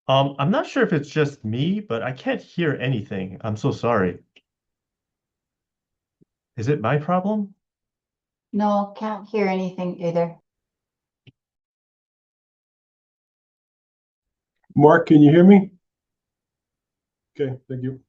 I'm not sure if it's just me, but I can't hear anything. I'm so sorry. Is it my problem? No, can't hear anything either. Mark, can you hear me? Okay, thank you.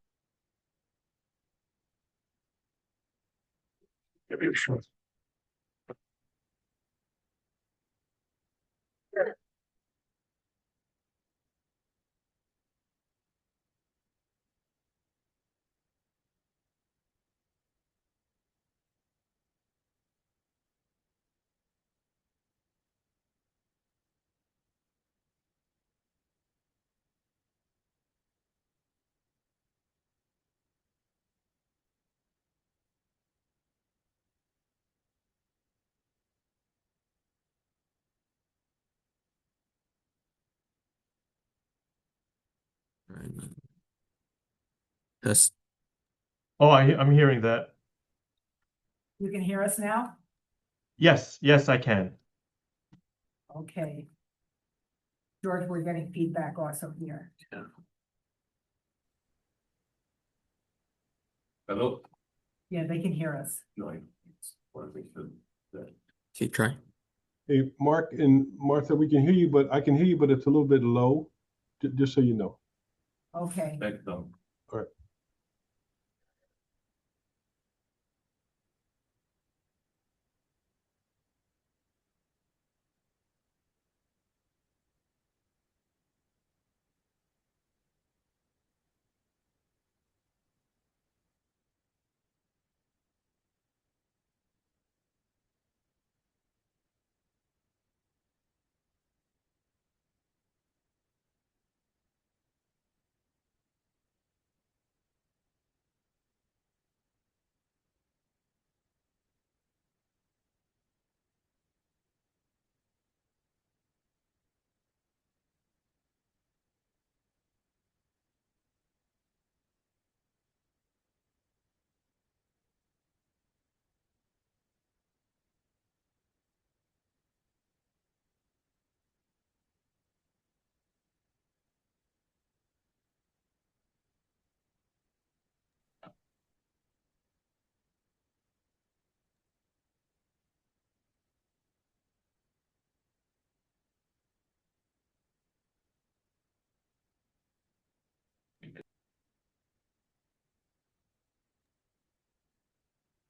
Test. Oh, I'm hearing that. You can hear us now? Yes, yes, I can. Okay. George, we're getting feedback also here. Hello? Yeah, they can hear us. No, I want to make sure that. Keep trying. Hey, Mark and Martha, we can hear you, but I can hear you, but it's a little bit low, just so you know. Okay. Back down. All right.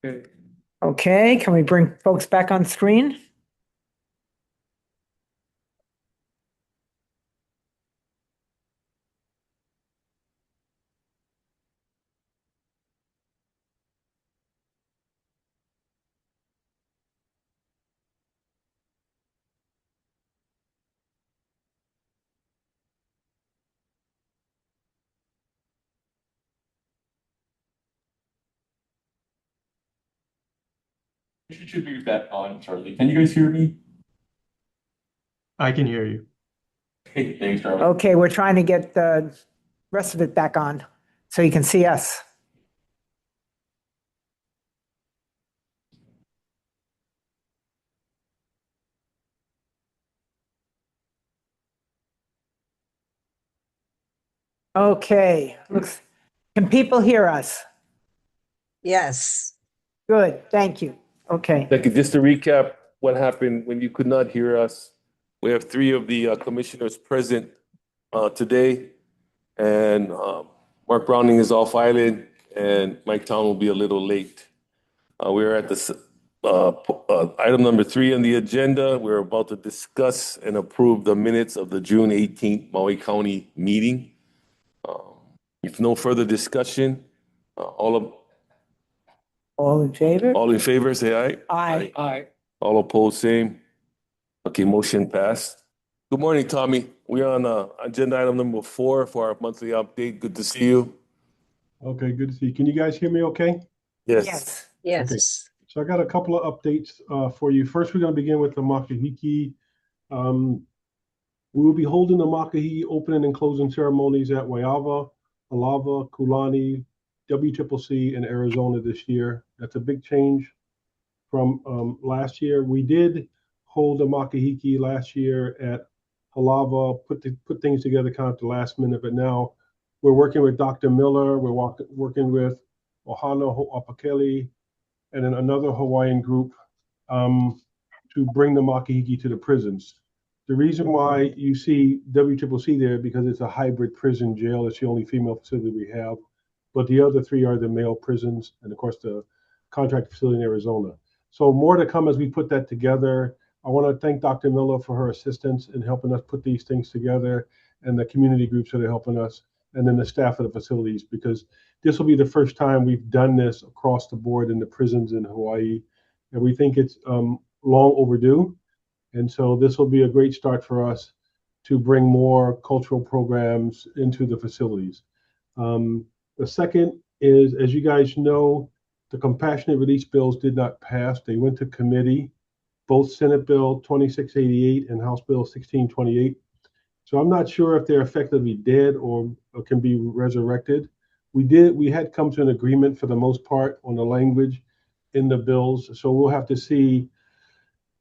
Okay. Okay, can we bring folks back on screen? You should be back on, Charlie. Can you guys hear me? I can hear you. Hey, thanks, Charlie. Okay, we're trying to get the rest of it back on so you can see us. Okay, can people hear us? Yes. Good, thank you. Okay, Thank you. Just to recap what happened when you could not hear us. We have three of the commissioners present today, and Mark Browning is off island, and Mike Town will be a little late. We are at the item number 3 on the agenda. We're about to discuss and approve the minutes of the June 18th Maui County meeting. If no further discussion, all in favor? all in favor, say aye. Aye. Hi. All opposed, same. Okay, motion passed. Good morning, Tommy. We're on agenda item number 4 for our monthly update. Good to see you. Okay, good to see you. Can you guys hear me okay? Yes. Yes. Yes. So I got a couple of updates for you. First, we're going to begin with the Makahiki. We will be holding the Makahiki opening and closing ceremonies at Waiava, Alava, Kulani, WCCC, and Arizona this year. That's a big change from last year. We did hold the Makahiki last year at Halava put things together kind of at the last minute, but now we're working with Dr. Miller. We're working with Ohana Ho'apakele and then another Hawaiian group to bring the makahiki to the prisons. The reason why you see WCCC there because it's a hybrid prison jail. It's the only female facility we have, but the other three are the male prisons, and of course the contract facility in Arizona. So more to come as we put that together. I want to thank Dr. Miller for her assistance in helping us put these things together, and the community groups that are helping us, and then the staff of the facilities, because this will be the first time we've done this across the board in the prisons in Hawaii, and we think it's long overdue. And so this will be a great start for us to bring more cultural programs into the facilities. The second is, as you guys know, the compassionate release bills did not pass. They went to committee, both Senate Bill 2688 and House Bill 1628. So I'm not sure if they're effectively dead or can be resurrected. We had come to an agreement for the most part on the language in the bills. So we'll have to see.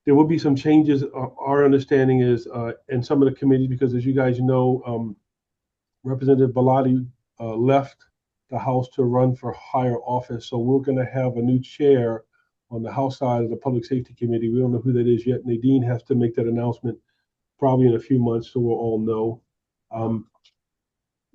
There will be some changes. Our understanding is in some of the committees, because as you guys know, Representative Bellotti left the House to run for higher office. So we're going to have a new chair on the House side of the Public Safety Committee. We don't know who that is yet. Nadine has to make that announcement probably in a few months, so we'll all know.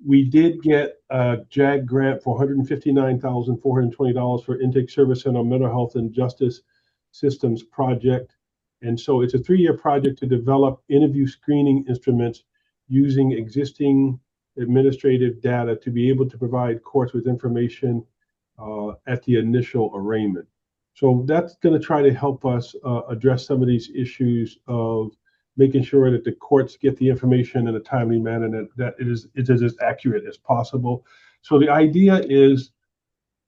We did get a JAG grant for $159,420 for Intake Service Center Mental Health and Justice Systems project. And so it's a 3-year project to develop interview screening instruments using existing administrative data to be able to provide courts with information at the initial arraignment. So that's going to try to help us address some of these issues of making sure that the courts get the information in a timely manner and that it is as accurate as possible. So the idea is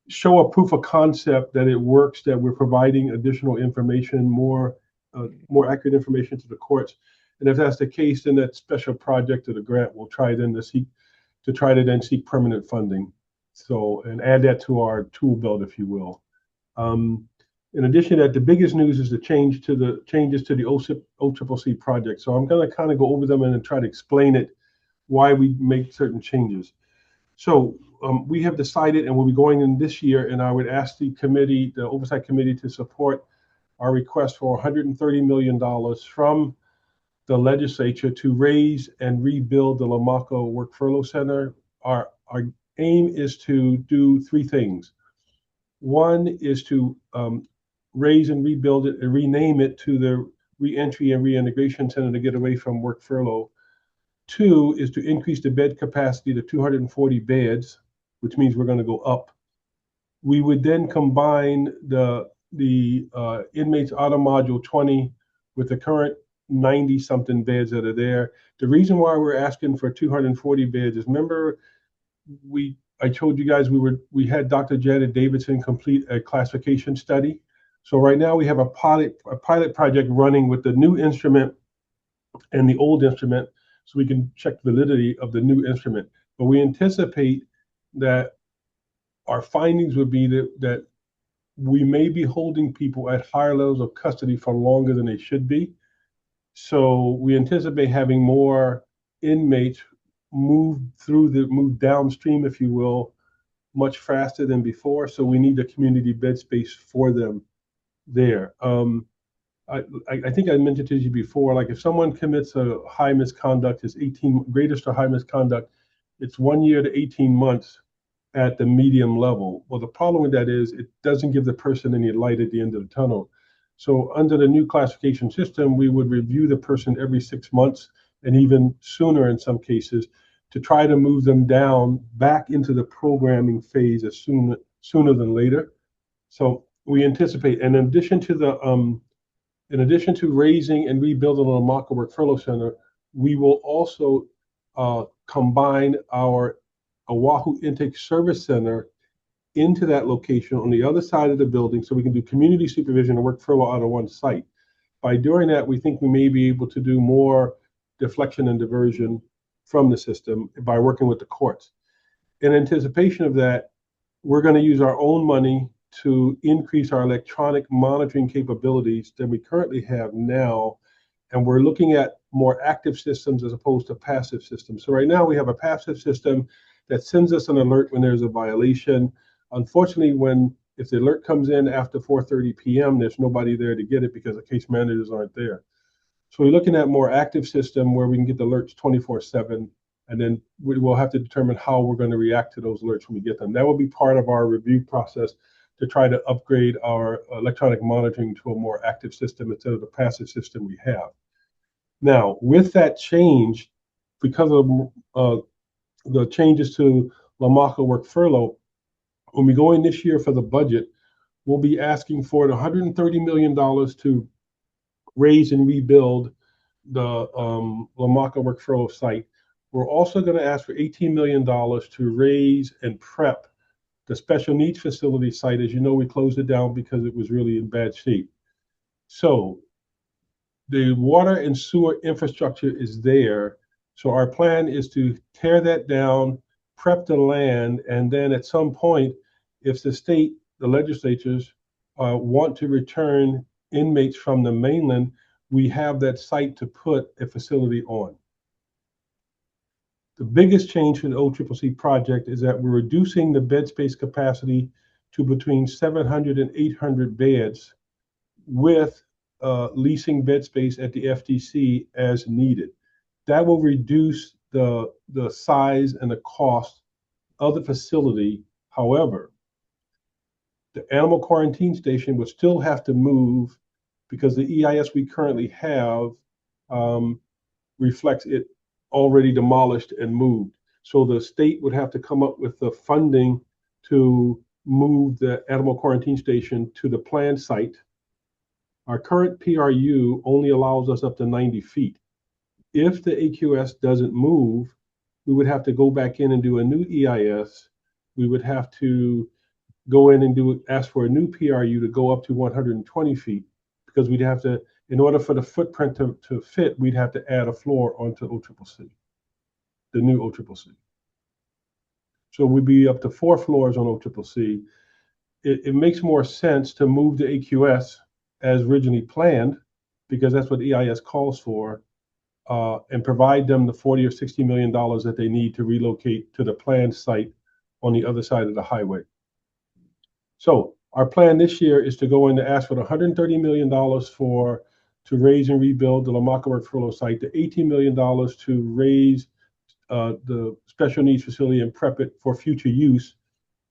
show a proof of concept that it works, that we're providing additional information, more accurate information to the courts. And if that's the case, then that special project or the grant will try then to seek permanent funding. So, and add that to our tool belt, if you will. In addition to that, the biggest news is the changes to the OCCC project. So I'm going to kind of go over them and then try to explain it, why we make certain changes. So we have decided, and we'll be going in this year, and I would ask the committee, the Oversight Committee, to support our request for $130 million from the legislature to raise and rebuild the Lamako Work Furlough Center. Our aim is to do 3 things. One is to raise and rebuild it and rename it to the Reentry and Reintegration Center to get away from work furlough. 2 is to increase the bed capacity to 240 beds, which means we're going to go up. We would then combine the inmates auto module 20 with the current 90-something beds that are there. The reason why we're asking for 240 beds is, remember, I told you guys we had Dr. Janet Davidson complete a classification study. So right now we have a pilot project running with the new instrument and the old instrument, so we can check the validity of the new instrument. But we anticipate that our findings would be that we may be holding people at higher levels of custody for longer than they should be. So we anticipate having more inmates move downstream, if you will, much faster than before. So we need the community bed space for them there. I think I mentioned to you before, like if someone commits a high misconduct, it's greatest or high misconduct, it's 1 year to 18 months at the medium level. Well, the problem with that is it doesn't give the person any light at the end of the tunnel. So under the new classification system, we would review the person every 6 months and even sooner in some cases to try to move them down back into the programming phase as sooner than later. So we anticipate, and in addition to raising and rebuilding the Lamaka Work Furlough Center, we will also combine our Oahu Intake Service Center into that location on the other side of the building, so we can do community supervision and work furlough out of one site. By doing that, we think we may be able to do more deflection and diversion from the system by working with the courts. In anticipation of that, we're going to use our own money to increase our electronic monitoring capabilities that we currently have now. And we're looking at more active systems as opposed to passive systems. So right now we have a passive system that sends us an alert when there's a violation. Unfortunately, if the alert comes in after 4:30 p.m., there's nobody there to get it because the case managers aren't there. So we're looking at more active system where we can get the alerts 24/7, and then we will have to determine how we're going to react to those alerts when we get them. That will be part of our review process to try to upgrade our electronic monitoring to a more active system instead of the passive system we have. Now, with that change, because of the changes to LAMACA work furlough, when we go in this year for the budget, we'll be asking for $130 million to raise and rebuild the LAMACA work furlough site. We're also going to ask for $18 million to raise and prep the special needs facility site. As you know, we closed it down because it was really in bad shape. So the water and sewer infrastructure is there. So our plan is to tear that down, prep the land, and then at some point, if the state, the legislatures want to return inmates from the mainland, we have that site to put a facility on. The biggest change for the OCCC project is that we're reducing the bed space capacity to between 700 and 800 beds with leasing bed space at the FTC as needed. That will reduce the size and the cost of the facility. However, the animal quarantine station would still have to move because the EIS we currently have reflects it already demolished and moved. So the state would have to come up with the funding to move the animal quarantine station to the planned site. Our current PRU only allows us up to 90 feet. If the AQS doesn't move, we would have to go back in and do a new EIS. We would have to go in and ask for a new PRU to go up to 120 feet because we'd have to, in order for the footprint to fit, we'd have to add a floor onto OCCC, the new OCCC. So we'd be up to 4 floors on OCCC. It makes more sense to move the AQS as originally planned, because that's what EIS calls for, and provide them the $40 or $60 million that they need to relocate to the planned site on the other side of the highway. So our plan this year is to go in to ask for the $130 million to raise and rebuild the LAMACA work furlough site, the $18 million to raise the special needs facility and prep it for future use.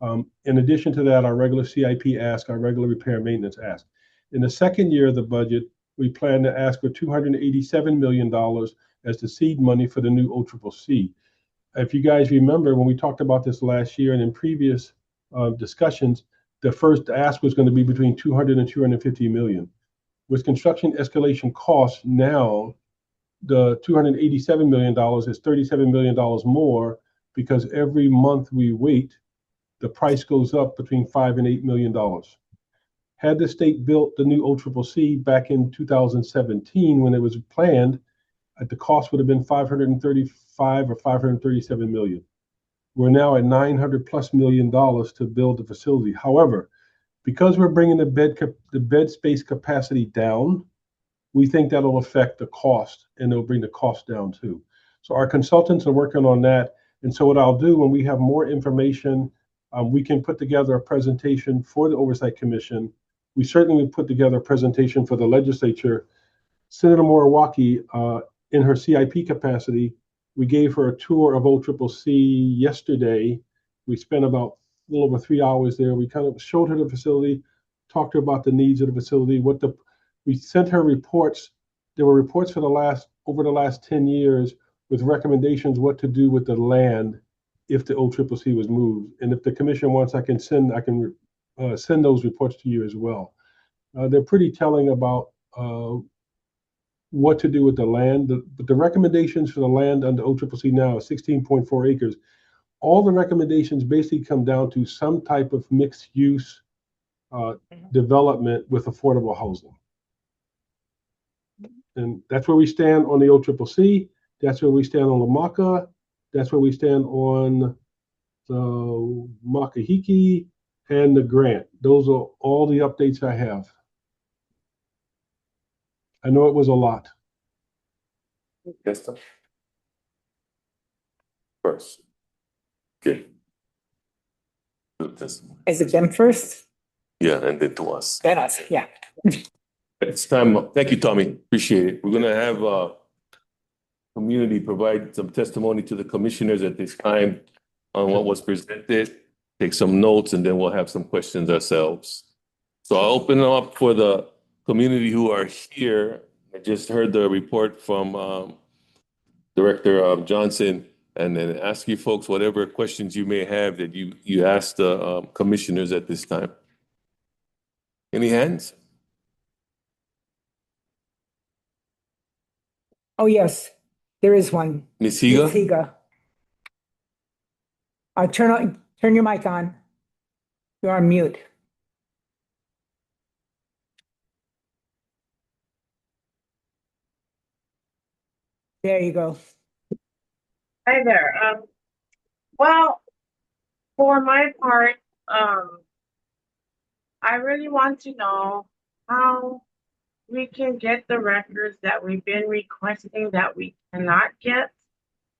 In addition to that, our regular CIP ask, our regular repair and maintenance ask. In the second year of the budget, we plan to ask for $287 million as the seed money for the new OCCC. If you guys remember, when we talked about this last year and in previous discussions, the first ask was going to be between 200 and 250 million. With construction escalation costs now, the $287 million is $37 million more because every month we wait, the price goes up between $5 and $8 million. Had the state built the new OCCC back in 2017 when it was planned, the cost would have been 535 or 537 million. We're now at $900+ million to build the facility. However, because we're bringing the bed space capacity down, we think that'll affect the cost and it'll bring the cost down too. So our consultants are working on that. And so what I'll do when we have more information, we can put together a presentation for the Oversight Commission. We certainly put together a presentation for the legislature. Senator Moriwaki, in her CIP capacity, we gave her a tour of OCCC yesterday. We spent about a little over 3 hours there. We kind of showed her the facility, talked to her about the needs of the facility. We sent her reports. There were reports for over the last 10 years with recommendations what to do with the land if the OCCC was moved. And if the commission wants, I can send those reports to you as well. They're pretty telling about what to do with the land. But the recommendations for the land under OCCC now is 16.4 acres. All the recommendations basically come down to some type of mixed use development with affordable housing. And that's where we stand on the OCCC. That's where we stand on LAMACA. That's where we stand on the Makahiki and the grant. Those are all the updates I have. I know it was a lot. Yes, sir. First. Okay. Good testimony. Is it them first? Yeah, and then to us. Then us, yeah. It's time. Thank you, Tommy. Appreciate it. We're gonna have community provide some testimony to the commissioners at this time on what was presented, take some notes, and then we'll have some questions ourselves. So I'll open it up for the community who are here. I just heard the report from Director Johnson, and then ask you folks whatever questions you may have that you ask the commissioners at this time. Any hands? Oh, yes, there is one. Ms. Ms. Higa? Higa. Turn your mic on. You're on mute. There you go. Hi there. Well, for my part, I really want to know how we can get the records that we've been requesting that we cannot get.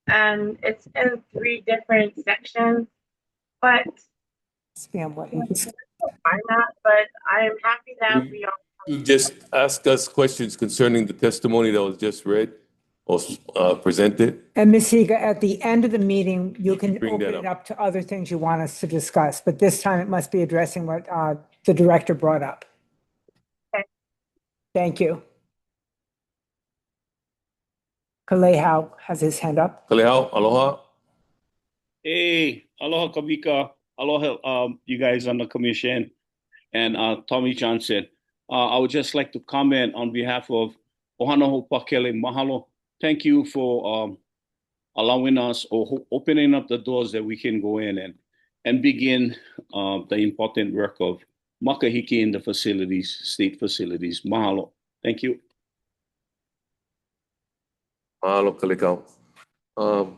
And it's in 3 different sections, but Spam what? I'm not, but I am happy that we are. You just ask us questions concerning the testimony that was just read or presented. And Ms. Higa, at the end of the meeting, you can Bring that open it up. up to other things you want us to discuss, but this time it must be addressing what the director brought up. Okay. Thank you. Kalehau has his hand up. Kalehau, aloha. Hey, aloha Kamika. Aloha, you guys on the commission and Tommy Johnson. I would just like to comment on behalf of Ohana Hopakele Mahalo. Thank you for allowing us or opening up the doors that we can go in and begin the important work of makahiki in the facilities, state facilities. Mahalo. Thank you. Mahalo, Kalehau.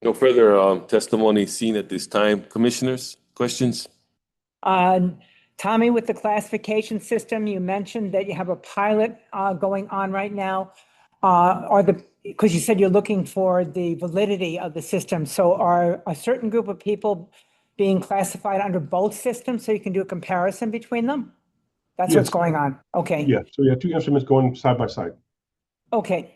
No further testimony seen at this time. Commissioners, questions? Tommy, with the classification system, you mentioned that you have a pilot going on right now. Because you said you're looking for the validity of the system. So are a certain group of people being classified under both systems so you can do a comparison between them? That's what's Yes. going on. Okay. Yeah, so we have 2 instruments going side by side. Okay.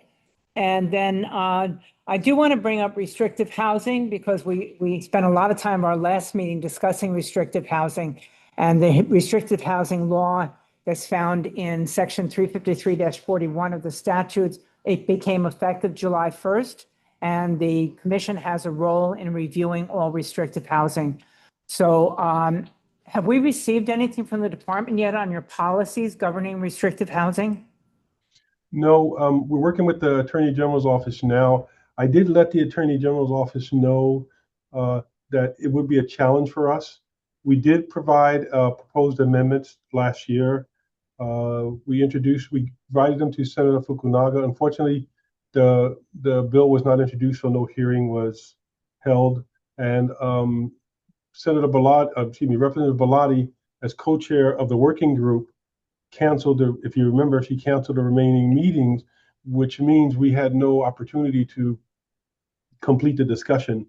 And then I do want to bring up restrictive housing because we spent a lot of time our last meeting discussing restrictive housing, and the restrictive housing law that's found in section 353-41 of the statutes. It became effective July 1st, and the commission has a role in reviewing all restrictive housing. So have we received anything from the department yet on your policies governing restrictive housing? No, we're working with the Attorney General's office now. I did let the Attorney General's office know that it would be a challenge for us. We did provide proposed amendments last year. We provided them to Senator Fukunaga. Unfortunately, the bill was not introduced, so no hearing was held. And Representative Bellotti, as co-chair of the working group, if you remember, she canceled the remaining meetings, which means we had no opportunity to complete the discussion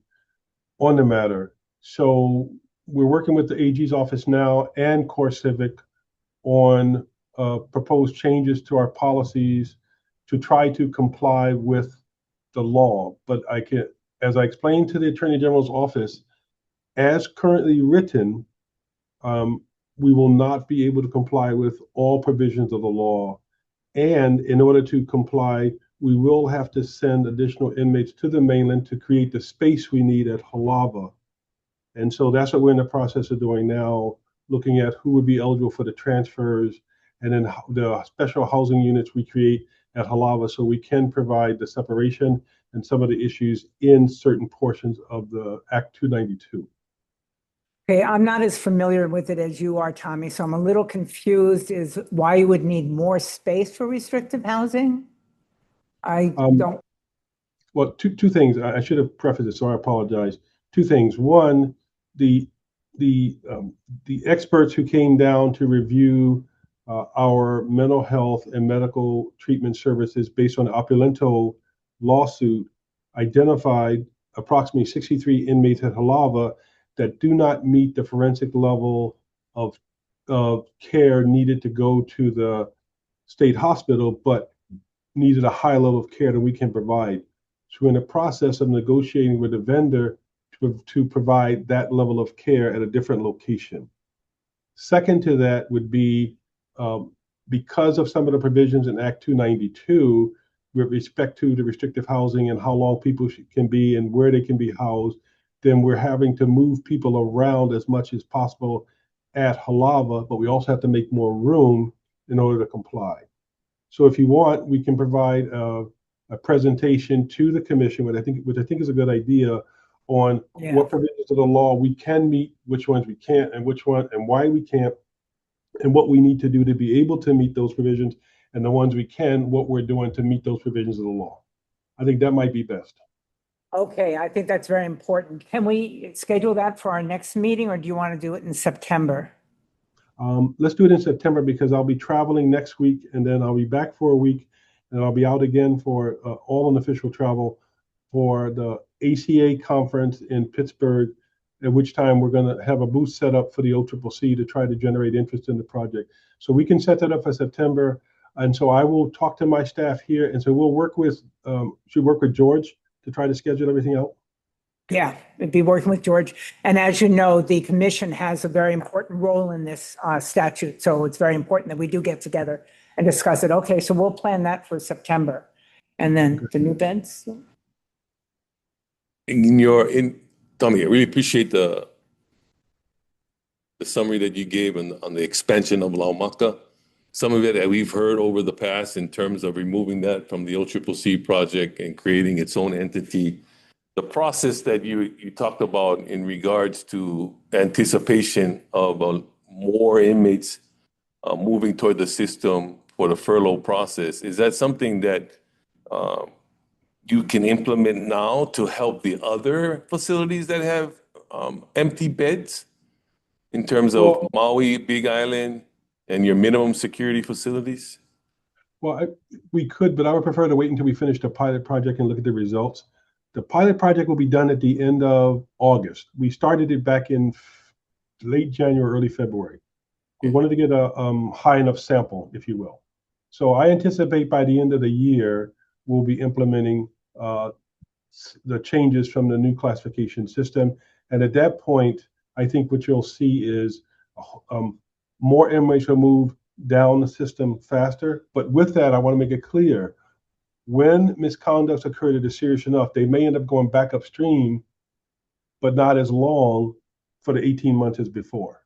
on the matter. So we're working with the AG's office now and Core Civic on proposed changes to our policies to try to comply with the law. But as I explained to the Attorney General's office, as currently written, we will not be able to comply with all provisions of the law. And in order to comply, we will have to send additional inmates to the mainland to create the space we need at Halava. And so that's what we're in the process of doing now, looking at who would be eligible for the transfers and then the special housing units we create at Halava so we can provide the separation and some of the issues in certain portions of the Act 292. Okay, I'm not as familiar with it as you are, Tommy, so I'm a little confused is why you would need more space for restrictive housing? I don't. Well, two things. I should have prefaced it, so I apologize. 2 things. One, the experts who came down to review our mental health and medical treatment services based on the Opulento lawsuit identified approximately 63 inmates at Halava that do not meet the forensic level of care needed to go to the state hospital, but needed a high level of care that we can provide. So we're in the process of negotiating with a vendor to provide that level of care at a different location. Second to that would be because of some of the provisions in Act 292 with respect to the restrictive housing and how long people can be and where they can be housed, then we're having to move people around as much as possible at Halava, but we also have to make more room in order to comply. So if you want, we can provide a presentation to the commission, which I think is a good idea, on what provisions of the law we can meet, which ones we can't, and why we can't, and what we need to do to be able to meet those provisions, and the ones we can, what we're doing to meet those provisions of the law. I think that might be best. Okay, I think that's very important. Can we schedule that for our next meeting, or do you want to do it in September? Let's do it in September because I'll be traveling next week, and then I'll be back for a week, and I'll be out again for all unofficial travel for the ACA conference in Pittsburgh, at which time we're going to have a booth set up for the OCCC to try to generate interest in the project. So we can set that up for September. And so I will talk to my staff here. And so we'll work with, should work with George to try to schedule everything out. Yeah, it'd be working with George. And as you know, the commission has a very important role in this statute. So it's very important that we do get together and discuss it. Okay, so we'll plan that for September. And then the new beds. Tommy, I really appreciate the summary that you gave on the expansion of Laumaka. Some of it that we've heard over the past in terms of removing that from the OCCC project and creating its own entity. The process that you talked about in regards to anticipation of more inmates moving toward the system for the furlough process, is that something that you can implement now to help the other facilities that have empty beds in terms of Maui, Big Island, and your minimum security facilities? Well, we could, but I would prefer to wait until we finish the pilot project and look at the results. The pilot project will be done at the end of August. We started it back in late January, early February. We wanted to get a high enough sample, if you will. So I anticipate by the end of the year, we'll be implementing the changes from the new classification system. And at that point, I think what you'll see is more inmates will move down the system faster. But with that, I want to make it clear, when misconducts occur that are serious enough, they may end up going back upstream, but not as long for the 18 months as before.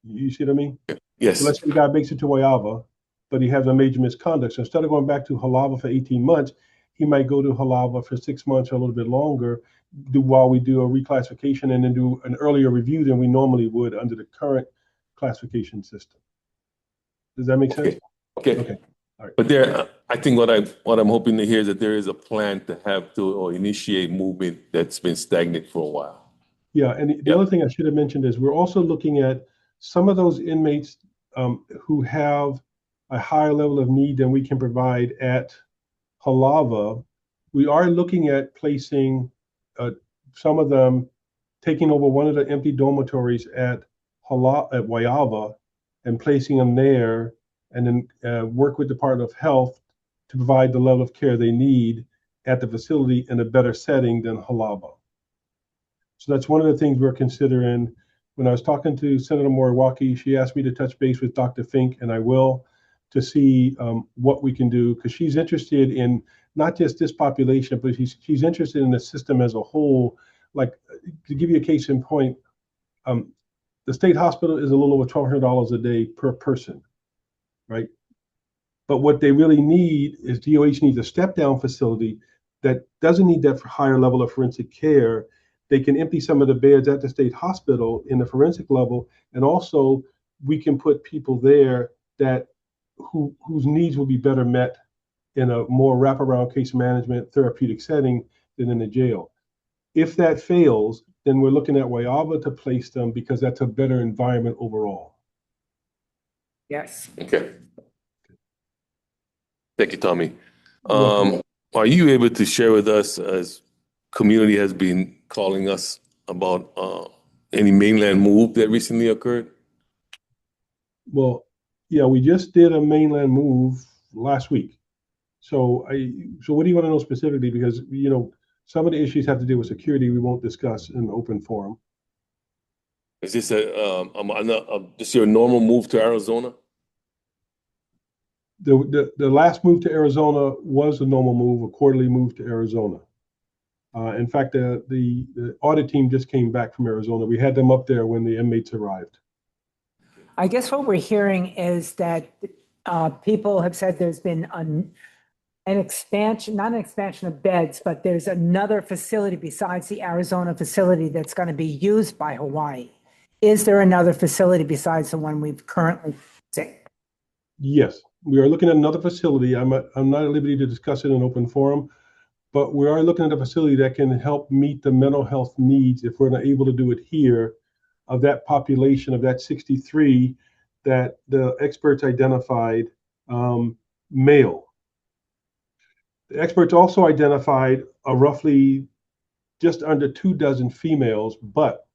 You see what I mean? Yes. So let's say the guy makes it to Waiava, but he has a major misconduct. So instead of going back to Halava for 18 months, he might go to Halava for 6 months or a little bit longer, while we do a reclassification and then do an earlier review than we normally would under the current classification system. Does that make sense? Okay. All right. But I think what I'm hoping to hear is that there is a plan to have to or initiate movement that's been stagnant for a while. Yeah, and the other thing I should have mentioned is we're also looking at some of those inmates who have a higher level of need than we can provide at Halava. We are looking at placing some of them, taking over one of the empty dormitories at Waiava and placing them there, and then work with Department of Health to provide the level of care they need at the facility in a better setting than Halava. So that's one of the things we're considering. When I was talking to Senator Moriwaki, she asked me to touch base with Dr. Fink, and I will, to see what we can do, because she's interested in not just this population, but she's interested in the system as a whole. Like, to give you a case in point, the state hospital is a little over $1,200 a day per person, right? But what they really need is DOH needs a step-down facility that doesn't need that higher level of forensic care. They can empty some of the beds at the state hospital in the forensic level, and also we can put people there that whose needs will be better met in a more wraparound case management therapeutic setting than in the jail. If that fails, then we're looking at Waiava to place them because that's a better environment overall. Yes. Okay. Thank you, Tommy. Are you able to share with us, as community has been calling us, about any mainland move that recently occurred? Well, yeah, we just did a mainland move last week. So what do you want to know specifically? Because, some of the issues have to do with security we won't discuss in open forum. Is this just your normal move to Arizona? The last move to Arizona was a normal move, a quarterly move to Arizona. In fact, the audit team just came back from Arizona. We had them up there when the inmates arrived. I guess what we're hearing is that people have said there's been an expansion, not an expansion of beds, but there's another facility besides the Arizona facility that's going to be used by Hawaii. Is there another facility besides the one we've currently seen? Yes, we are looking at another facility. I'm not at liberty to discuss it in open forum, but we are looking at a facility that can help meet the mental health needs, if we're not able to do it here, of that population of that 63 that the experts identified male. The experts also identified roughly just under 24 females, but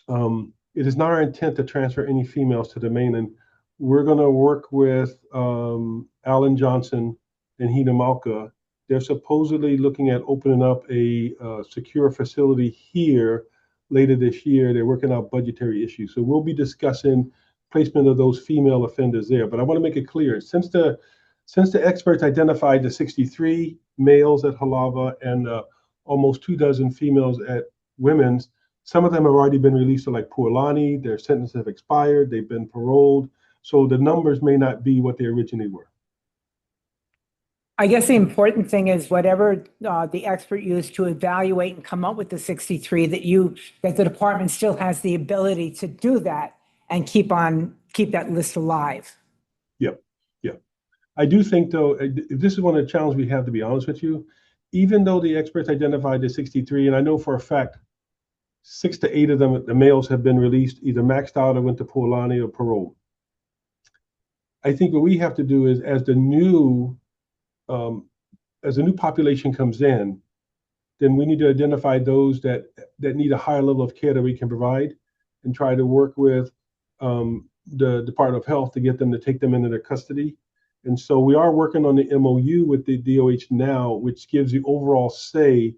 it is not our intent to transfer any females to the mainland. We're going to work with Alan Johnson and Hina Malka. They're supposedly looking at opening up a secure facility here later this year. They're working out budgetary issues. So we'll be discussing placement of those female offenders there. But I want to make it clear, since the experts identified the 63 males at Halava and almost 24 females at Women's, some of them have already been released to like Pualani. Their sentences have expired. They've been paroled. So the numbers may not be what they originally were. I guess the important thing is whatever the expert used to evaluate and come up with the 63, that the department still has the ability to do that and keep that list alive. Yep. I do think, though, this is one of the challenges we have, to be honest with you. Even though the experts identified the 63, and I know for a fact 6 to 8 of them, the males, have been released, either maxed out or went to Pualani or parole. I think what we have to do is, as the new population comes in, then we need to identify those that need a higher level of care that we can provide, and try to work with the Department of Health to get them to take them into their custody. And so we are working on the MOU with the DOH now, which gives the overall say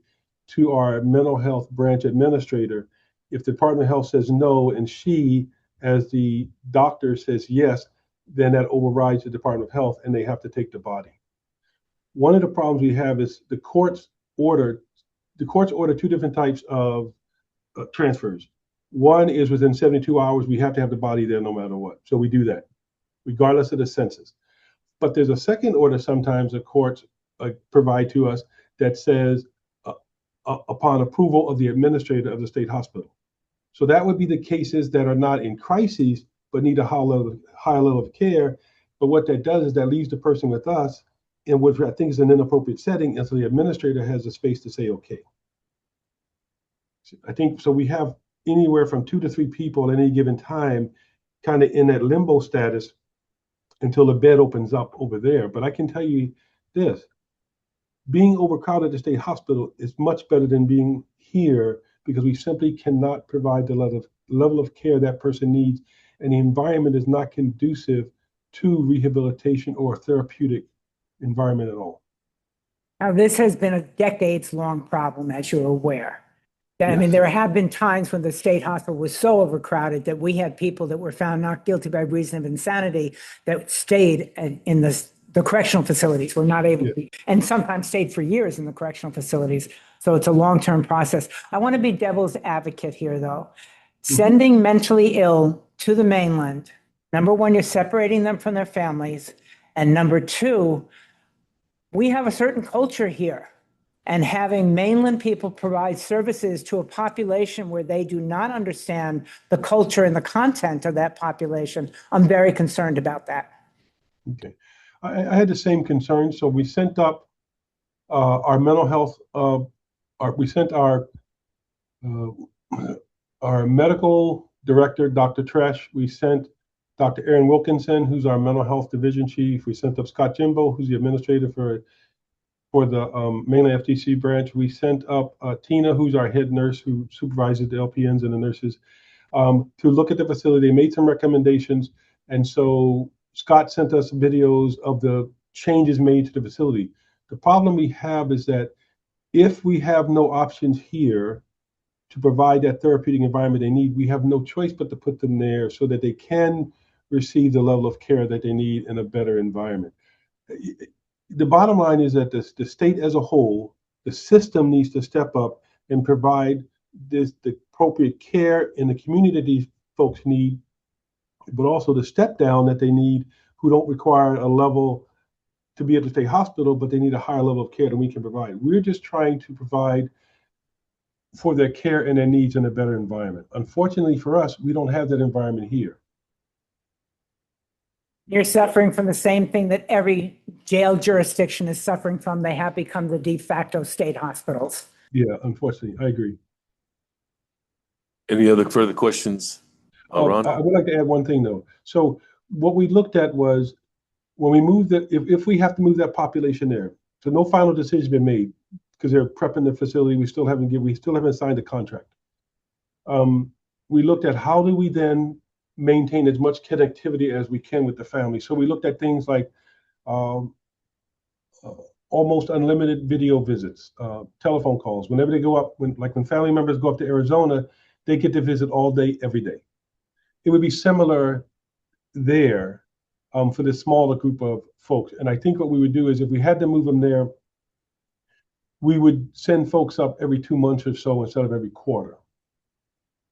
to our mental health branch administrator. If the Department of Health says no, and she, as the doctor, says yes, then that overrides the Department of Health, and they have to take the body. One of the problems we have is the courts order 2 different types of transfers. One is within 72 hours, we have to have the body there no matter what. So we do that, regardless of the census. But there's a second order sometimes the courts provide to us that says upon approval of the administrator of the state hospital. So that would be the cases that are not in crises, but need a high level of care. But what that does is that leaves the person with us, in which I think is an inappropriate setting. And so the administrator has the space to say, okay. I think so. We have anywhere from 2 to 3 people at any given time kind of in that limbo status until the bed opens up over there. But I can tell you this, being overcrowded at the state hospital is much better than being here, because we simply cannot provide the level of care that person needs. And the environment is not conducive to rehabilitation or therapeutic environment at all. Now, this has been a decades-long problem, as you're aware. I mean, there have been times when the state hospital was so overcrowded that we had people that were found not guilty by reason of insanity that stayed in the correctional facilities, were not able to be, and sometimes stayed for years in the correctional facilities. So it's a long-term process. I want to be devil's advocate here, though. Sending mentally ill to the mainland, number one, you're separating them from their families. And number two, we have a certain culture here. And having mainland people provide services to a population where they do not understand the culture and the content of that population, I'm very concerned about that. Okay. I had the same concern. So we sent up our mental health, we sent our medical director, Dr. Tresh. We sent Dr. Aaron Wilkinson, who's our mental health division chief. We sent up Scott Jimbo, who's the administrator for for the mainland FTC branch. We sent up Tina, who's our head nurse who supervises the LPNs and the nurses, to look at the facility. They made some recommendations. And so Scott sent us videos of the changes made to the facility. The problem we have is that if we have no options here to provide that therapeutic environment they need, we have no choice but to put them there so that they can receive the level of care that they need in a better environment. The bottom line is that the state as a whole, the system needs to step up and provide the appropriate care in the community that these folks need, but also the step down that they need who don't require a level to be able to stay hospital, but they need a higher level of care than we can provide. We're just trying to provide for their care and their needs in a better environment. Unfortunately for us, we don't have that environment here. You're suffering from the same thing that every jail jurisdiction is suffering from. They have become the de facto state hospitals. Yeah, unfortunately, I agree. Any other further questions? Ron? I would like to add one thing though. So what we looked at was when we moved that, if we have to move that population there, so no final decision been made because they're prepping the facility. We still haven't signed a contract. We looked at how do we then maintain as much connectivity as we can with the family. So we looked at things like almost unlimited video visits, telephone calls. Whenever they go up, when family members go up to Arizona, they get to visit all day, every day. It would be similar there for this smaller group of folks. And I think what we would do is if we had to move them there, we would send folks up every 2 months or so instead of every quarter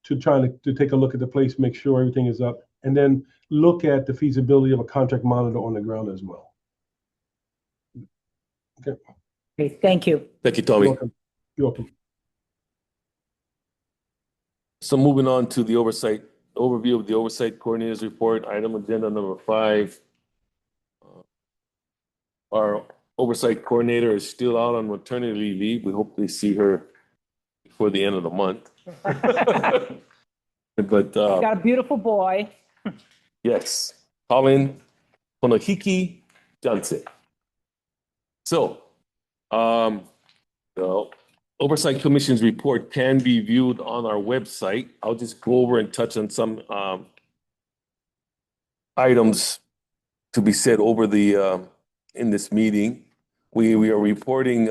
to try to take a look at the place, make sure everything is up, and then look at the feasibility of a contract monitor on the ground as well. Okay. Okay, thank you. Thank you, Tommy. You're welcome. You're welcome. So moving on to the overview of the Oversight Coordinator's Report, item agenda number 5. Our Oversight Coordinator is still out on maternity leave. We hope they see her before the end of the month. But Got a beautiful boy. yes, Colin Konohiki Johnson. So, the Oversight Commission's report can be viewed on our website. I'll just go over and touch on some items to be said over the in this meeting. We are reporting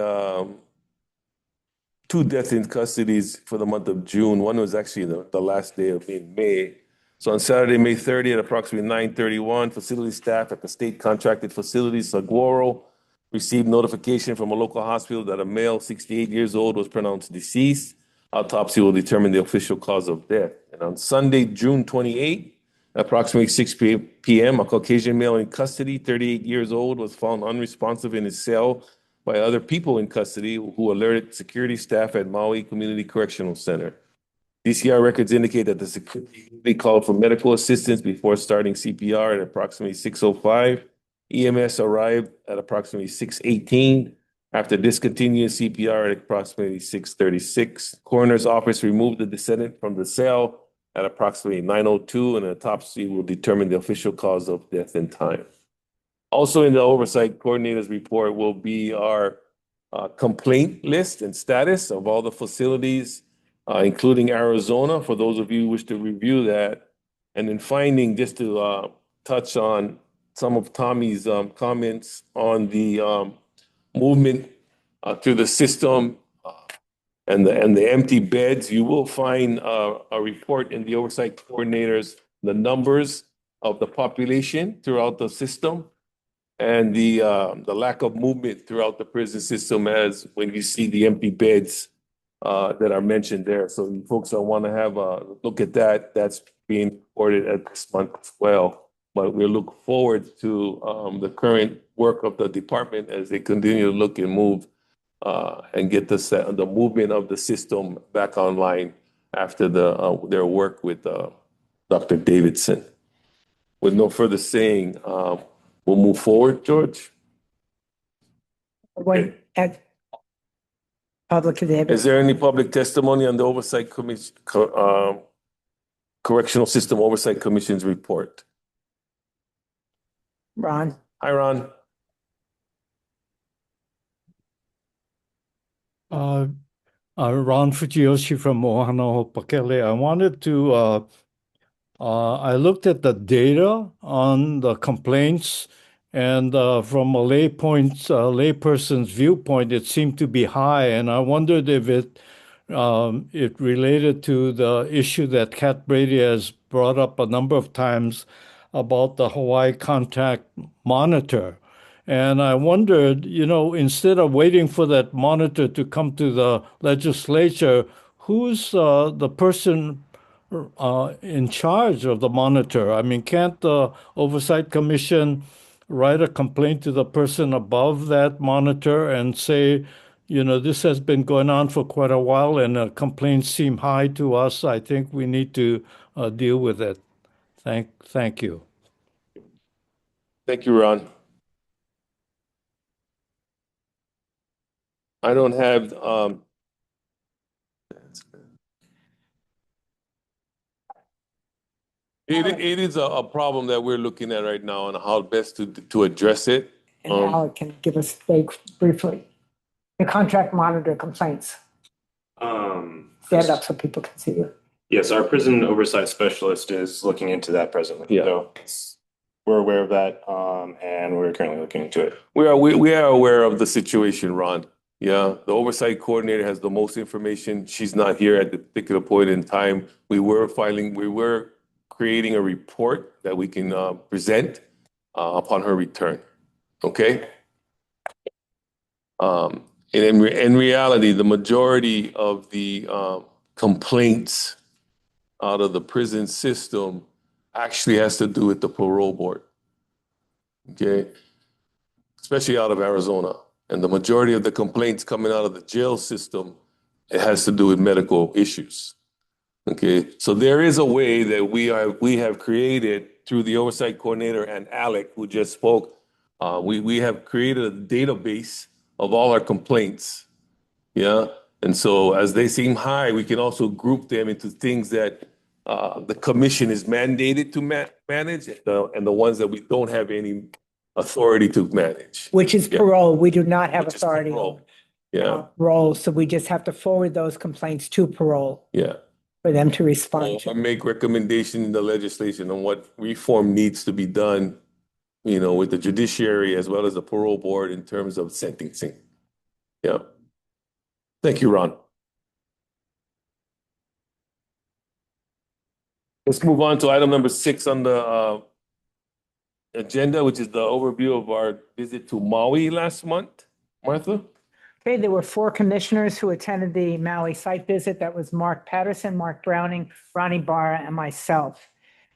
2 deaths in custodies for the month of June. One was actually the last day of in May. So on Saturday, May 30th, at approximately 9:31, facility staff at the state contracted facility, Saguaro, received notification from a local hospital that a male, 68 years old, was pronounced deceased. Autopsy will determine the official cause of death. And on Sunday, June 28th, approximately 6 p.m., a Caucasian male in custody, 38 years old, was found unresponsive in his cell by other people in custody who alerted security staff at Maui Community Correctional Center. DCR records indicate that the security called for medical assistance before starting CPR at approximately 6:05. EMS arrived at approximately 6:18. After discontinuing CPR at approximately 6:36, coroner's office removed the decedent from the cell at approximately 9:02, and an autopsy will determine the official cause of death and time. Also in the Oversight Coordinator's report will be our complaint list and status of all the facilities, including Arizona, for those of you who wish to review that. And then finding, just to touch on some of Tommy's comments on the movement through the system and the empty beds. You will find a report in the Oversight Coordinators, the numbers of the population throughout the system and the lack of movement throughout the prison system, as when you see the empty beds that are mentioned there. So you folks that want to have a look at that, that's being reported at this month as well. But we look forward to the current work of the department as they continue to look and move and get the movement of the system back online after their work with Dr. Davidson. With no further saying, we'll move forward, George. Wait, at public Is there any public testimony on the Oversight Commission, Correctional System Oversight Commission's report? Ron? Hi, Ron. Uh, Ron Fujiyoshi from Ohana Hopakele. I wanted to, I looked at the data on the complaints, and from a layperson's viewpoint, it seemed to be high. And I wondered if it related to the issue that Kat Brady has brought up a number of times about the Hawaii Contact Monitor. And I wondered, instead of waiting for that monitor to come to the legislature, who's the person in charge of the monitor? I mean, can't the Oversight Commission write a complaint to the person above that monitor and say, this has been going on for quite a while and complaints seem high to us. I think we need to deal with it. Thank you. Thank you, Ron. I don't have, it is a problem that we're looking at right now and how best to address it. And Alec can give us briefly the contract monitor complaints. Stand up so people can see you. Yes, our prison oversight specialist is looking into that presently. Yeah. So we're aware of that, and we're currently looking into it. We are aware of the situation, Ron. Yeah, the oversight coordinator has the most information. She's not here at the particular point in time. We were creating a report that we can present upon her return. Okay. And in reality, the majority of the complaints out of the prison system actually has to do with the parole board. Okay. Especially out of Arizona. And the majority of the complaints coming out of the jail system, it has to do with medical issues. Okay. So there is a way that we have created through the oversight coordinator and Alec, who just spoke. We have created a database of all our complaints. Yeah. And so as they seem high, we can also group them into things that the commission is mandated to manage and the ones that we don't have any authority to manage. Which is parole. We do not have authority parole. over parole, so we just have to forward those complaints to parole Yeah. for them to respond Or to. make recommendation in the legislation on what reform needs to be done, with the judiciary as well as the parole board in terms of sentencing. Yeah. Thank you, Ron. Let's move on to item number 6 on the agenda, which is the overview of our visit to Maui last month. Martha? Okay, there were 4 commissioners who attended the Maui site visit. That was Mark Patterson, Mark Browning, Ronnie Barra, and myself.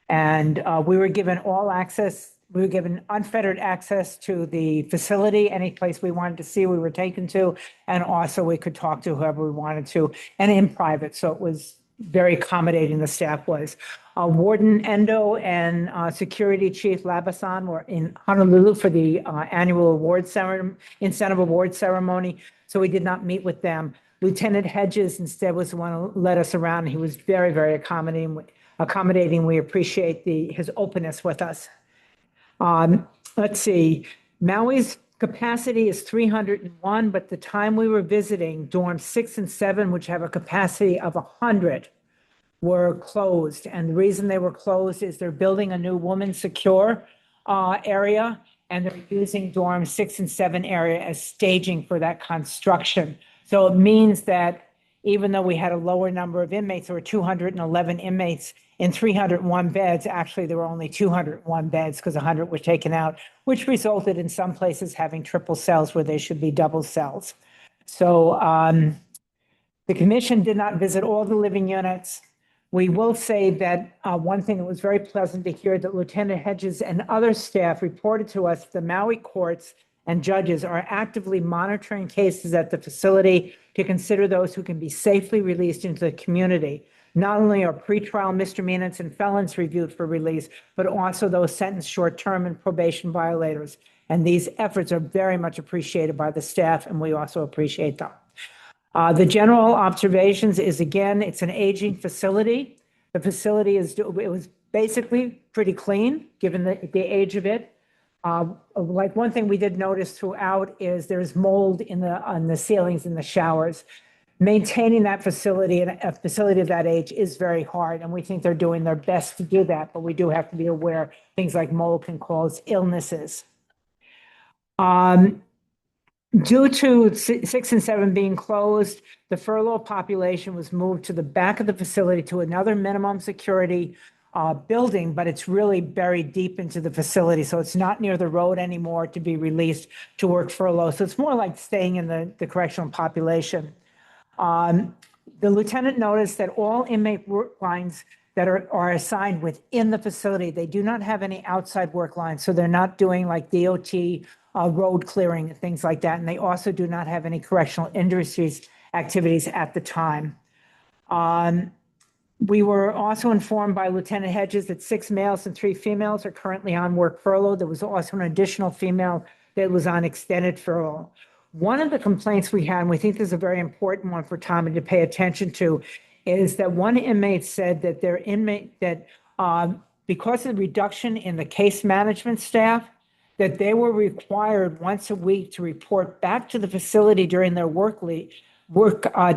And we were given all access. We were given unfettered access to the facility. Any place we wanted to see, we were taken to. And also we could talk to whoever we wanted to, and in private. So it was very accommodating, the staff was. Warden Endo and Security Chief Labasan were in Honolulu for the annual incentive award ceremony. So we did not meet with them. Lieutenant Hedges instead was the one who led us around. He was very, very accommodating. We appreciate his openness with us. Let's see, Maui's capacity is 301, but the time we were visiting, dorms 6 and 7, which have a capacity of 100, were closed. And the reason they were closed is they're building a new women's secure area, and they're using dorm 6 and 7 area as staging for that construction. So it means that even though we had a lower number of inmates, there were 211 inmates in 301 beds. Actually, there were only 201 beds because 100 were taken out, which resulted in some places having triple cells where they should be double cells. So the commission did not visit all the living units. We will say that one thing that was very pleasant to hear, that Lieutenant Hedges and other staff reported to us the Maui courts and judges are actively monitoring cases at the facility to consider those who can be safely released into the community. Not only are pretrial misdemeanors and felons reviewed for release, but also those sentenced short-term and probation violators. And these efforts are very much appreciated by the staff, and we also appreciate them. The general observations is, again, it's an aging facility. The facility it was basically pretty clean, given the age of it. Like one thing we did notice throughout is there's mold on the ceilings in the showers. Maintaining that facility and a facility of that age is very hard, and we think they're doing their best to do that, but we do have to be aware things like mold can cause illnesses. Due to 6 and 7 being closed, the furlough population was moved to the back of the facility to another minimum security building, but it's really buried deep into the facility, so it's not near the road anymore to be released to work furlough. So it's more like staying in the correctional population. The lieutenant noticed that all inmate work lines that are assigned within the facility, they do not have any outside work lines. So they're not doing like DOT, road clearing and things like that. And they also do not have any correctional industries activities at the time. We were also informed by Lieutenant Hedges that 6 males and 3 females are currently on work furlough. There was also an additional female that was on extended furlough. One of the complaints we had, and we think this is a very important one for Tommy to pay attention to, is that one inmate said that because of the reduction in the case management staff, that they were required once a week to report back to the facility during their work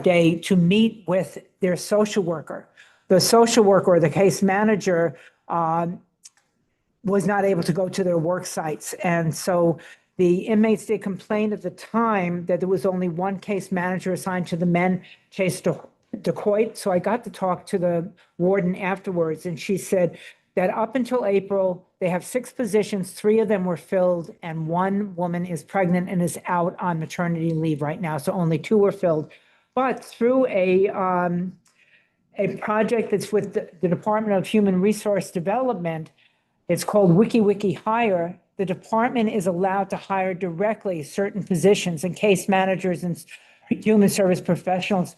day to meet with their social worker. The social worker or the case manager was not able to go to their work sites. And so the inmates did complain at the time that there was only one case manager assigned to the men, Chase DeCoit. So I got to talk to the warden afterwards, and she said that up until April, they have 6 positions, 3 of them were filled, and 1 woman is pregnant and is out on maternity leave right now. So only 2 were filled. But through a project that's with the Department of Human Resource Development, it's called WikiWiki Hire. The department is allowed to hire directly certain positions, and case managers and human service professionals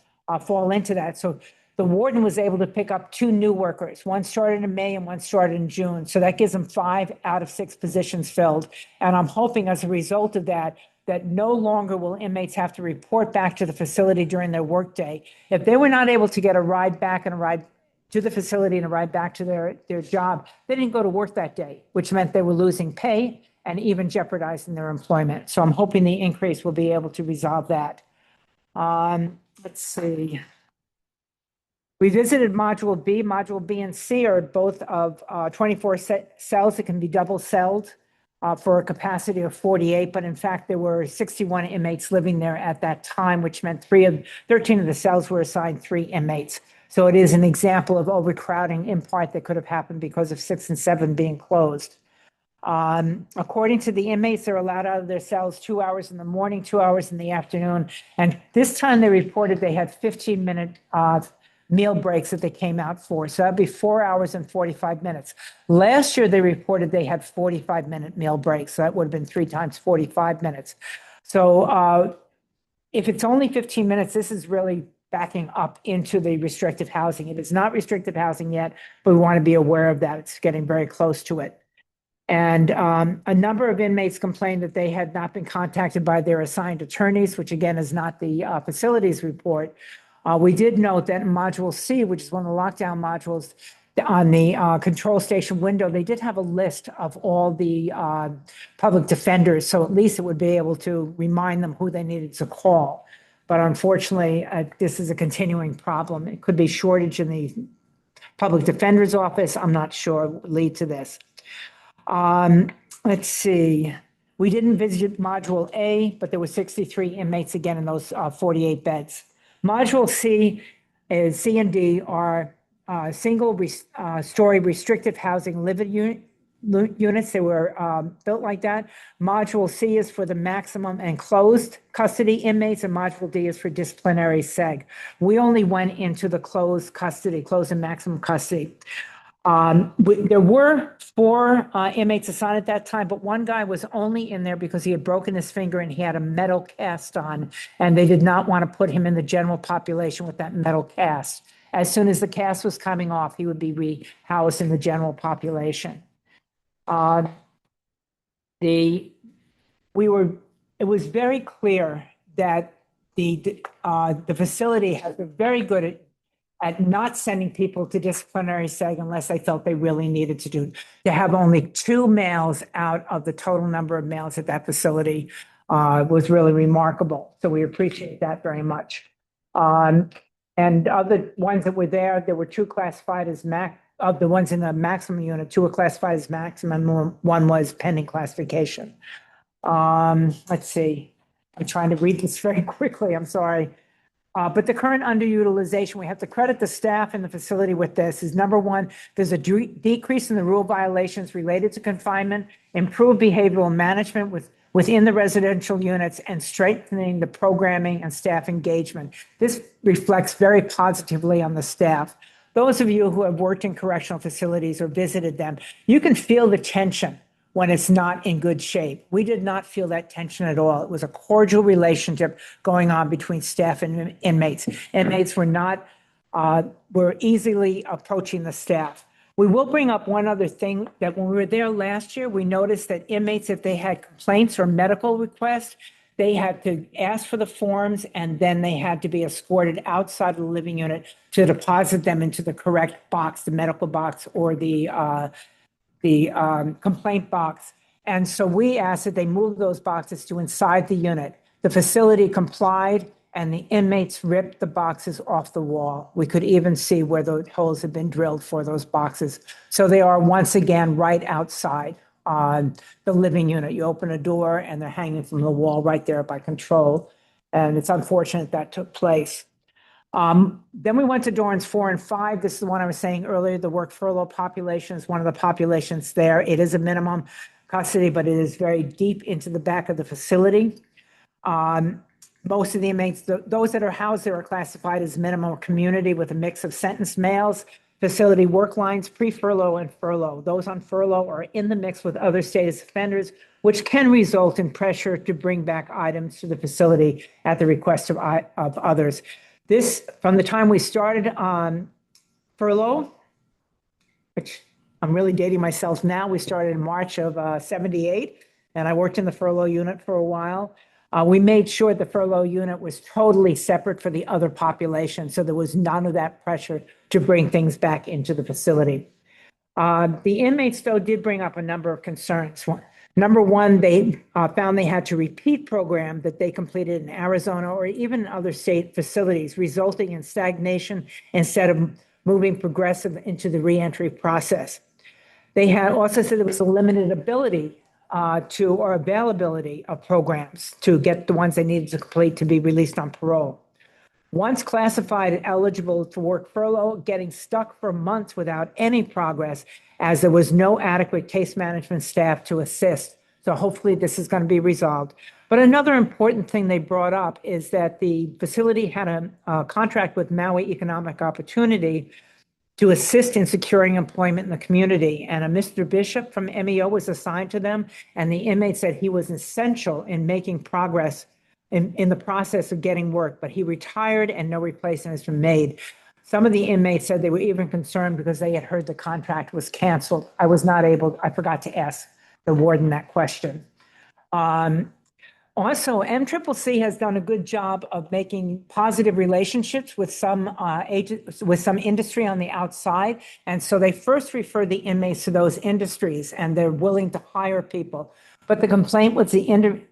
fall into that. So the warden was able to pick up 2 new workers. One started in May and one started in June. So that gives them 5 out of 6 positions filled. And I'm hoping as a result of that, that no longer will inmates have to report back to the facility during their workday. If they were not able to get a ride back and a ride to the facility and a ride back to their job, they didn't go to work that day, which meant they were losing pay and even jeopardizing their employment. So I'm hoping the increase will be able to resolve that. Let's see. We visited Module B. Module B and C are both of 24 cells that can be double celled for a capacity of 48, but in fact, there were 61 inmates living there at that time, which meant 13 of the cells were assigned 3 inmates. So it is an example of overcrowding in part that could have happened because of 6 and 7 being closed. According to the inmates, they're allowed out of their cells 2 hours in the morning, 2 hours in the afternoon. And this time they reported they had 15-minute meal breaks that they came out for. So that'd be 4 hours and 45 minutes. Last year, they reported they had 45-minute meal breaks. So that would have been 3 times 45 minutes. So if it's only 15 minutes, this is really backing up into the restrictive housing. It is not restrictive housing yet, but we want to be aware of that. It's getting very close to it. And a number of inmates complained that they had not been contacted by their assigned attorneys, which again is not the facilities report. We did note that in Module C, which is one of the lockdown modules, on the control station window, they did have a list of all the public defenders, so at least it would be able to remind them who they needed to call. But unfortunately, this is a continuing problem. It could be shortage in the public defender's office. I'm not sure would lead to this. Let's see. We didn't visit Module A, but there were 63 inmates again in those 48 beds. Module C and D are single story restrictive housing living units. They were built like that. Module C is for the maximum and closed custody inmates, and Module D is for disciplinary seg. We only went into the closed and maximum custody. There were 4 inmates assigned at that time, but one guy was only in there because he had broken his finger and he had a metal cast on, and they did not want to put him in the general population with that metal cast. As soon as the cast was coming off, he would be rehoused in the general population. It was very clear that the facility has been very good at not sending people to disciplinary seg unless they felt they really needed to have only 2 males out of the total number of males at that facility was really remarkable. So we appreciate that very much. And of the ones that were there were 2 classified as of the ones in the maximum unit, 2 were classified as maximum, 1 was pending classification. Let's see. I'm trying to read this very quickly. I'm sorry. But the current underutilization, we have to credit the staff in the facility with this, is number 1, there's a decrease in the rule violations related to confinement, improved behavioral management within the residential units, and strengthening the programming and staff engagement. This reflects very positively on the staff. Those of you who have worked in correctional facilities or visited them, you can feel the tension when it's not in good shape. We did not feel that tension at all. It was a cordial relationship going on between staff and inmates. Inmates were easily approaching the staff. We will bring up one other thing, that when we were there last year, we noticed that inmates, if they had complaints or medical requests, they had to ask for the forms, and then they had to be escorted outside of the living unit to deposit them into the correct box, the medical box or the complaint box. And so we asked that they move those boxes to inside the unit. The facility complied, and the inmates ripped the boxes off the wall. We could even see where the holes had been drilled for those boxes. So they are once again right outside the living unit. You open a door and they're hanging from the wall right there by control. And it's unfortunate that took place. Then we went to dorms 4 and 5. This is the one I was saying earlier. The work furlough population is one of the populations there. It is a minimum custody, but it is very deep into the back of the facility. Most of the inmates, those that are housed there, are classified as minimum community with a mix of sentenced males, facility work lines, pre-furlough and furlough. Those on furlough are in the mix with other status offenders, which can result in pressure to bring back items to the facility at the request of others. This, from the time we started on furlough, which I'm really dating myself now, we started in March of 78, and I worked in the furlough unit for a while. We made sure the furlough unit was totally separate for the other population, so there was none of that pressure to bring things back into the facility. The inmates, though, did bring up a number of concerns. Number 1, they found they had to repeat program that they completed in Arizona or even other state facilities, resulting in stagnation instead of moving progressive into the reentry process. They had also said there was a limited ability or availability of programs to get the ones they needed to complete to be released on parole. Once classified and eligible to work furlough, getting stuck for months without any progress, as there was no adequate case management staff to assist. So hopefully this is going to be resolved. But another important thing they brought up is that the facility had a contract with Maui Economic Opportunity to assist in securing employment in the community. And a Mr. Bishop from MEO was assigned to them, and the inmate said he was essential in making progress in the process of getting work, but he retired and no replacement has been made. Some of the inmates said they were even concerned because they had heard the contract was canceled. I forgot to ask the warden that question. Also, MCCC has done a good job of making positive relationships with some industry on the outside. And so they first refer the inmates to those industries, and they're willing to hire people. But the complaint was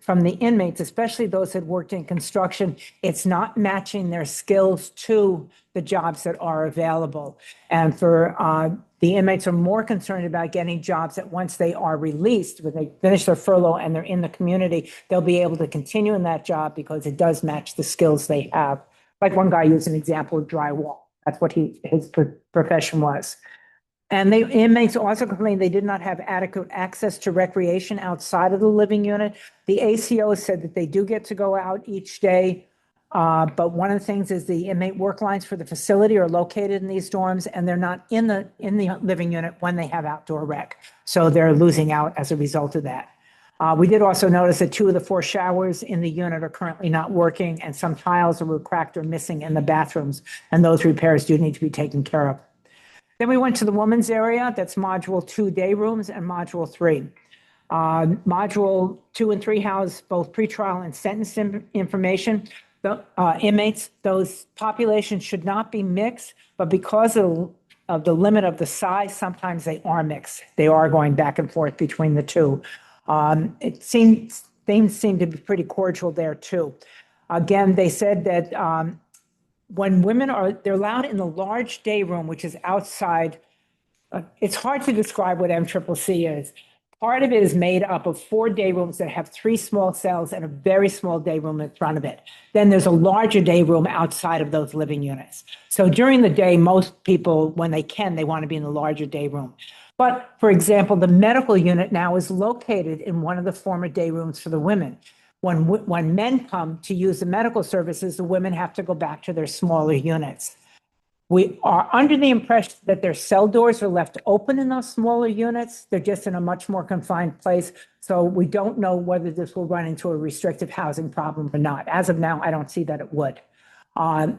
from the inmates, especially those that worked in construction, it's not matching their skills to the jobs that are available. And the inmates are more concerned about getting jobs that once they are released, when they finish their furlough and they're in the community, they'll be able to continue in that job because it does match the skills they have. Like one guy used an example of drywall. That's what his profession was. And the inmates also complained they did not have adequate access to recreation outside of the living unit. The ACO said that they do get to go out each day. But one of the things is the inmate work lines for the facility are located in these dorms, and they're not in the living unit when they have outdoor rec. So they're losing out as a result of that. We did also notice that 2 of the 4 showers in the unit are currently not working, and some tiles are cracked or missing in the bathrooms, and those repairs do need to be taken care of. Then we went to the women's area. That's Module 2 day rooms and Module 3. Module 2 and 3 house both pretrial and sentence information. the inmates, those populations should not be mixed, but because of the limit of the size, sometimes they are mixed. They are going back and forth between the two. Things seem to be pretty cordial there too. Again, they said that when they're allowed in the large day room, which is outside. It's hard to describe what MCCC is. Part of it is made up of 4 day rooms that have 3 small cells and a very small day room in front of it. Then there's a larger day room outside of those living units. So during the day, most people, when they can, they want to be in the larger day room. But for example, the medical unit now is located in one of the former day rooms for the women. When men come to use the medical services, the women have to go back to their smaller units. We are under the impression that their cell doors are left open in those smaller units. They're just in a much more confined place. So we don't know whether this will run into a restrictive housing problem or not. As of now, I don't see that it would.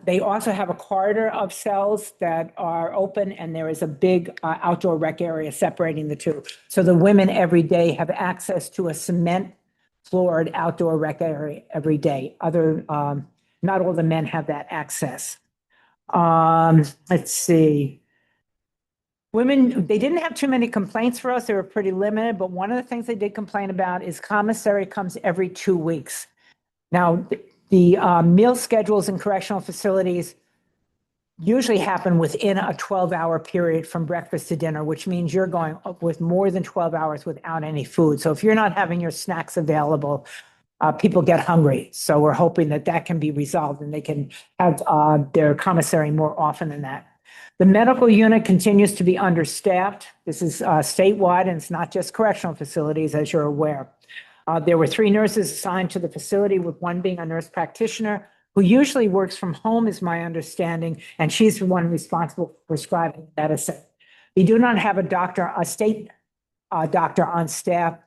They also have a corridor of cells that are open, and there is a big outdoor rec area separating the two. So the women every day have access to a cement floored outdoor rec area every day. Not all the men have that access. Let's see. Women, they didn't have too many complaints for us. They were pretty limited, but one of the things they did complain about is commissary comes every 2 weeks. Now, the meal schedules in correctional facilities usually happen within a 12-hour period from breakfast to dinner, which means you're going up with more than 12 hours without any food. So if you're not having your snacks available, people get hungry. So we're hoping that that can be resolved and they can have their commissary more often than that. The medical unit continues to be understaffed. This is statewide, and it's not just correctional facilities, as you're aware. There were 3 nurses assigned to the facility, with 1 being a nurse practitioner who usually works from home, is my understanding, and she's the one responsible for prescribing medicine. We do not have a state doctor on staff.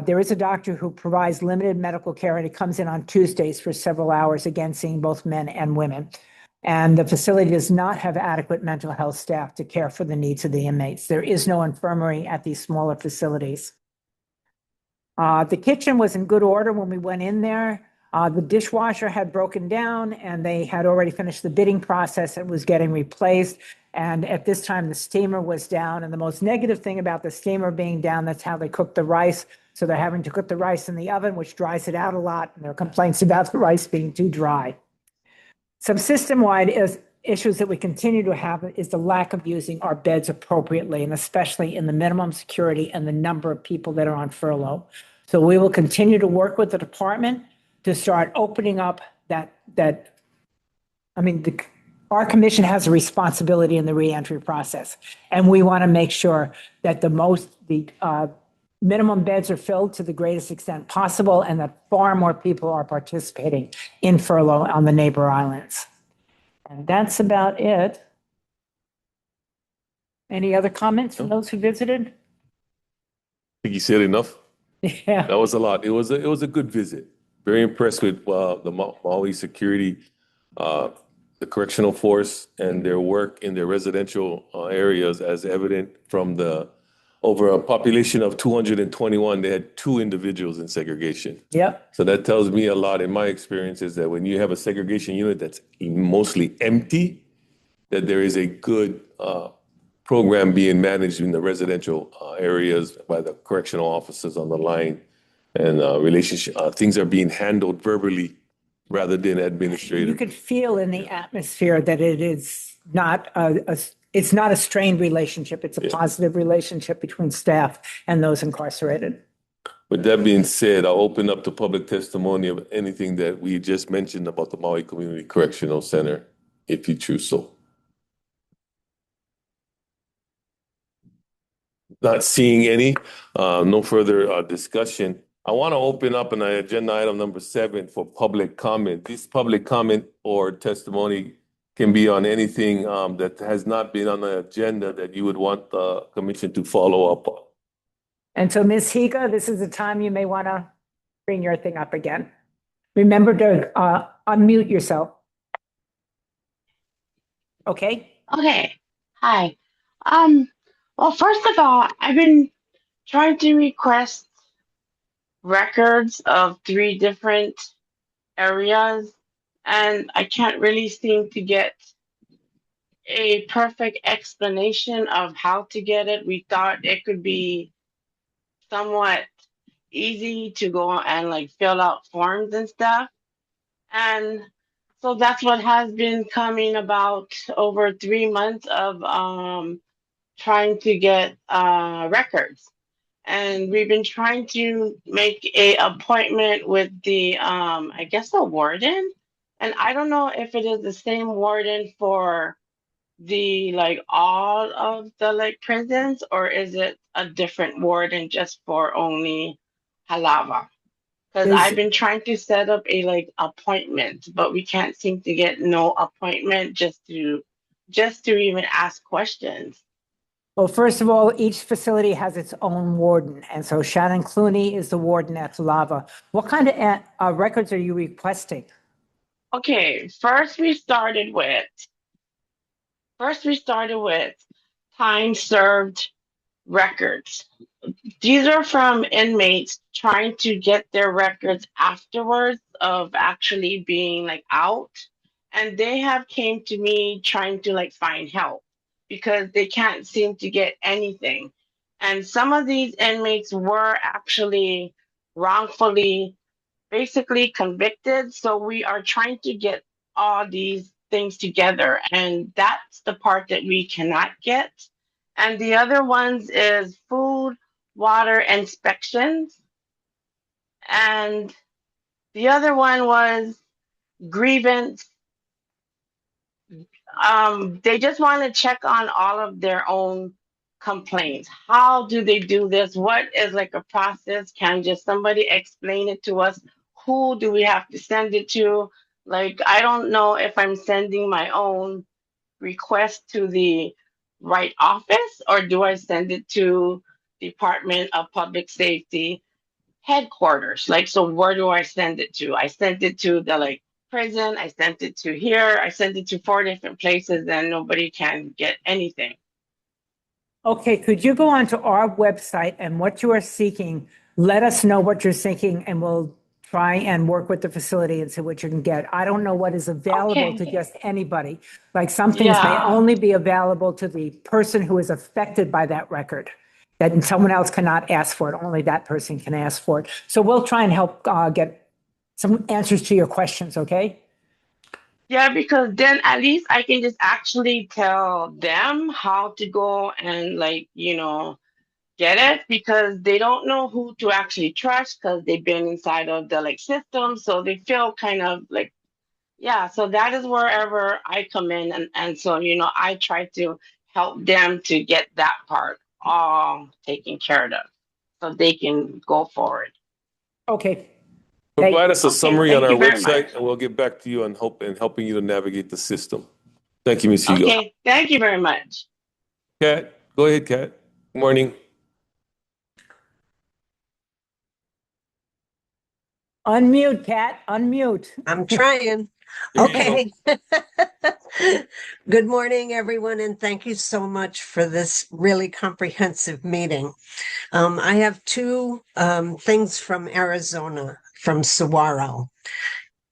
There is a doctor who provides limited medical care, and he comes in on Tuesdays for several hours, again, seeing both men and women. And the facility does not have adequate mental health staff to care for the needs of the inmates. There is no infirmary at these smaller facilities. The kitchen was in good order when we went in there. The dishwasher had broken down, and they had already finished the bidding process and was getting replaced. And at this time, the steamer was down. And the most negative thing about the steamer being down, that's how they cook the rice. So they're having to cook the rice in the oven, which dries it out a lot. And there are complaints about the rice being too dry. Some system-wide issues that we continue to have is the lack of using our beds appropriately, and especially in the minimum security and the number of people that are on furlough. So we will continue to work with the department to start opening up our commission has a responsibility in the reentry process, and we want to make sure that the minimum beds are filled to the greatest extent possible, and that far more people are participating in furlough on the neighbor islands. And that's about it. Any other comments from those who visited? I think you said enough. Yeah. That was a lot. It was a good visit. Very impressed with the Maui security, the correctional force, and their work in their residential areas, as evident from the over a population of 221, they had 2 individuals in segregation. Yep. So that tells me a lot in my experience, is that when you have a segregation unit that's mostly empty, that there is a good program being managed in the residential areas by the correctional officers on the line, and things are being handled verbally rather than administrative. You could feel in the atmosphere that it is not it's not a strained relationship. It's a positive relationship between staff and those incarcerated. With that being said, I'll open up to public testimony of anything that we just mentioned about the Maui Community Correctional Center, if you choose so. Not seeing any, no further discussion. I want to open up an agenda item number 7 for public comment. This public comment or testimony can be on anything that has not been on the agenda that you would want the commission to follow up on. And so, Ms. Higa, this is the time you may want to bring your thing up again. Remember to unmute yourself. Okay? Okay. Hi. Well, first of all, I've been trying to request records of 3 different areas, and I can't really seem to get a perfect explanation of how to get it. We thought it could be somewhat easy to go and like fill out forms and stuff. And so that's what has been coming about over 3 months of trying to get records. And we've been trying to make a appointment with the I guess the warden. And I don't know if it is the same warden for the like all of the like prisons, or is it a different warden just for only Halava? Because Is, I've been trying to set up a like appointment, but we can't seem to get no appointment just to even ask questions. well, first of all, each facility has its own warden. And so Shannon Clooney is the warden at Lava. What kind of records are you requesting? Okay, first we started with time served records. These are from inmates trying to get their records afterwards of actually being like out. And they have came to me trying to like find help because they can't seem to get anything. And some of these inmates were actually wrongfully basically convicted. So we are trying to get all these things together. And that's the part that we cannot get. And the other ones is food, water inspections. And the other one was grievance. They just want to check on all of their own complaints. How do they do this? What is like a process? Can just somebody explain it to us? Who do we have to send it to? Like, I don't know if I'm sending my own request to the right office, or do I send it to Department of Public Safety headquarters? Like, so where do I send it to? I sent it to the like prison, I sent it to here, I sent it to 4 different places, and nobody can get anything. Okay, could you go onto our website and what you are seeking, let us know what you're seeking, and we'll try and work with the facility and see what you can get. I don't know what is available to Okay. just anybody. Like some things may Yeah. only be available to the person who is affected by that record. That someone else cannot ask for it, only that person can ask for it. So we'll try and help get some answers to your questions, okay? Yeah, because then at least I can just actually tell them how to go and like, get it, because they don't know who to actually trust because they've been inside of the like system. So they feel kind of like, yeah, so that is wherever I come in. And so, I try to help them to get that part all taken care of so they can go forward. Okay. Provide us a Okay, summary on thank our you very website, much. and we'll get back to you on helping you to navigate the system. Thank you, Ms. Hugo. Okay, thank you very much. Kat, go ahead, Kat. Good morning. Unmute, Kat, unmute. I'm trying. There you go. Okay. Good morning, everyone, and thank you so much for this really comprehensive meeting. I have two things from Arizona, from Saguaro.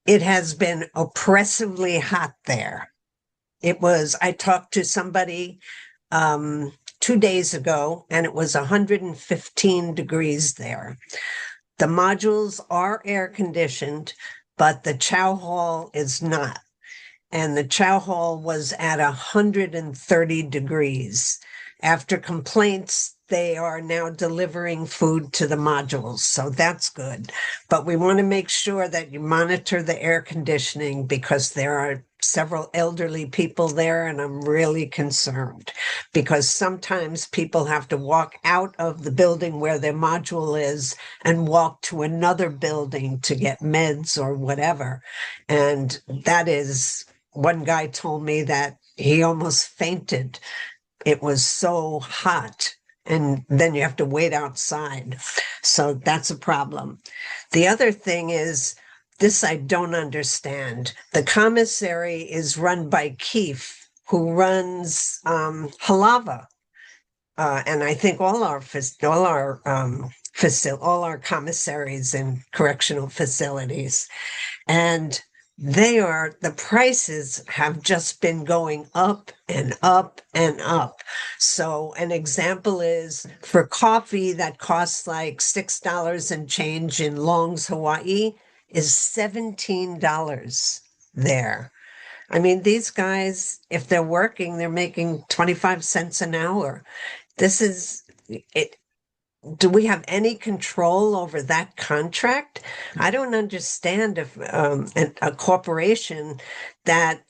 It has been oppressively hot there. I talked to somebody 2 days ago, and it was 115 degrees there. The modules are air conditioned, but the chow hall is not. And the chow hall was at 130 degrees. After complaints, they are now delivering food to the modules. So that's good. But we want to make sure that you monitor the air conditioning because there are several elderly people there, and I'm really concerned because sometimes people have to walk out of the building where their module is and walk to another building to get meds or whatever. And that is, one guy told me that he almost fainted. It was so hot. And then you have to wait outside. So that's a problem. The other thing is, this I don't understand. The commissary is run by Keefe, who runs Halava. And I think all our commissaries in correctional facilities. And the prices have just been going up and up and up. So an example is for coffee that costs like $6 and change in Long's, Hawaii is $17 there. I mean, these guys, if they're working, they're making 25 cents an hour. This is it. Do we have any control over that contract? I don't understand if a corporation that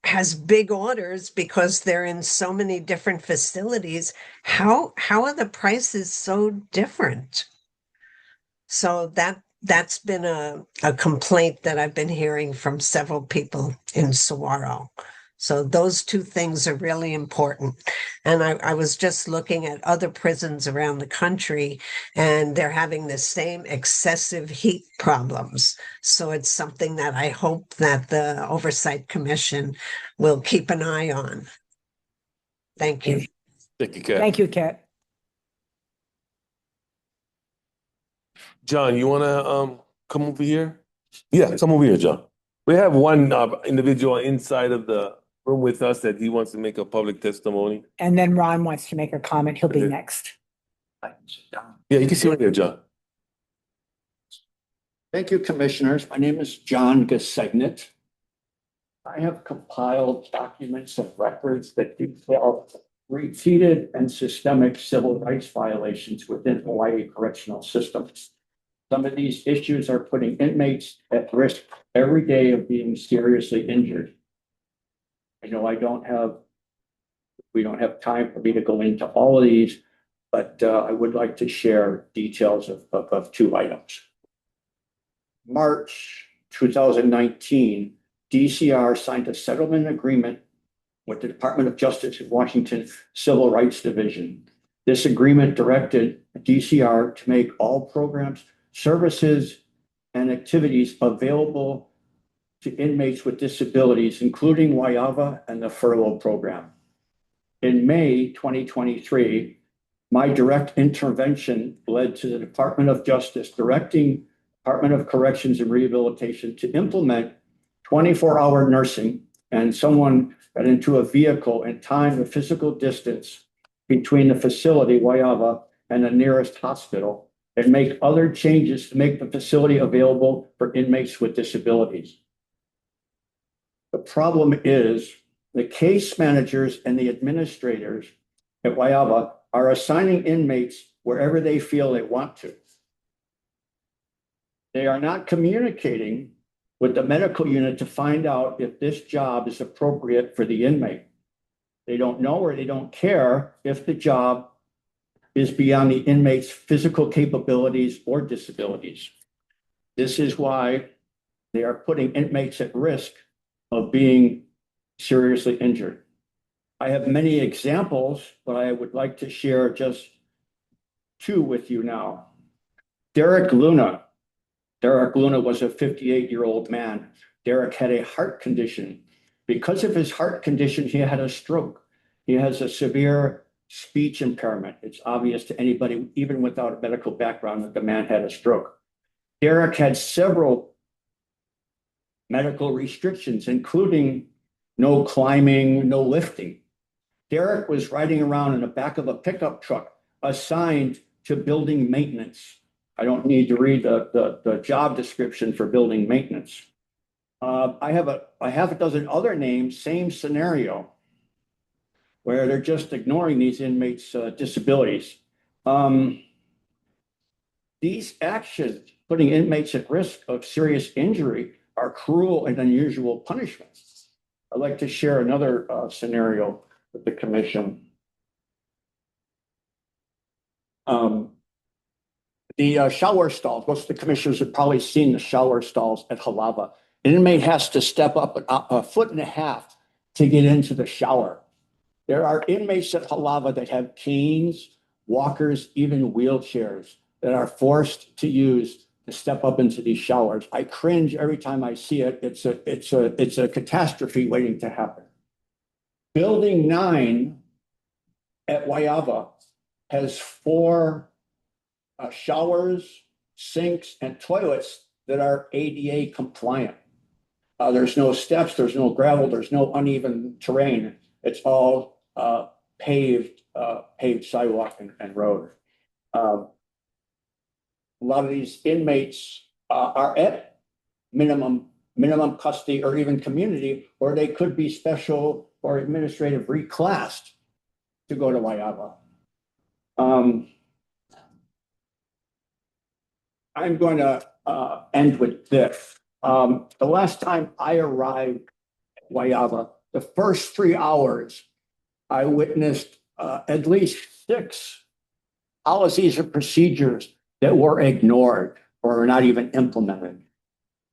has big orders because they're in so many different facilities, how are the prices so different? So that's been a complaint that I've been hearing from several people in Saguaro. So those two things are really important. And I was just looking at other prisons around the country, and they're having the same excessive heat problems. So it's something that I hope that the Oversight Commission will keep an eye on. Thank you. Thank you, Kat. Thank you, Kat. John, you wanna come over here? Yeah, come over here, John. We have one individual inside of the room with us that he wants to make a public testimony. And then Ron wants to make a comment. He'll be Okay. next. Yeah, you can see right here, John. Thank you, Commissioners. My name is John Gesegnet. I have compiled documents and records that detail repeated and systemic civil rights violations within Hawaii correctional systems. Some of these issues are putting inmates at risk every day of being seriously injured. I know we don't have time for me to go into all of these, but I would like to share details of two items. March 2019, DCR signed a settlement agreement with the Department of Justice in Washington Civil Rights Division. This agreement directed DCR to make all programs, services, and activities available to inmates with disabilities, including Waiava and the furlough program. In May 2023, my direct intervention led to the Department of Justice directing Department of Corrections and Rehabilitation to implement 24-hour nursing, and someone got into a vehicle and timed the physical distance between the facility, Waiava, and the nearest hospital, and make other changes to make the facility available for inmates with disabilities. The problem is the case managers and the administrators at Waiava are assigning inmates wherever they feel they want to. They are not communicating with the medical unit to find out if this job is appropriate for the inmate. They don't know or they don't care if the job is beyond the inmate's physical capabilities or disabilities. This is why they are putting inmates at risk of being seriously injured. I have many examples, but I would like to share just two with you now. Derek Luna was a 58-year-old man. Derek had a heart condition. Because of his heart condition, he had a stroke. He has a severe speech impairment. It's obvious to anybody, even without a medical background, that the man had a stroke. Derek had several medical restrictions, including no climbing, no lifting. Derek was riding around in the back of a pickup truck assigned to building maintenance. I don't need to read the job description for building maintenance. I have a dozen other names, same scenario, where they're just ignoring these inmates' disabilities. These actions, putting inmates at risk of serious injury, are cruel and unusual punishments. I'd like to share another scenario with the commission. The shower stalls, most of the commissioners have probably seen the shower stalls at Halava. An inmate has to step up a foot and a half to get into the shower. There are inmates at Halava that have canes, walkers, even wheelchairs that are forced to use to step up into these showers. I cringe every time I see it. It's a catastrophe waiting to happen. Building 9 at Waiava has 4 showers, sinks, and toilets that are ADA compliant. There's no steps, there's no gravel, there's no uneven terrain. It's all paved sidewalk and road. A lot of these inmates are at minimum custody or even community, or they could be special or administrative reclassed to go to Waiava. I'm going to end with this. The last time I arrived at Waiava, the first 3 hours, I witnessed at least 6 policies or procedures that were ignored or not even implemented.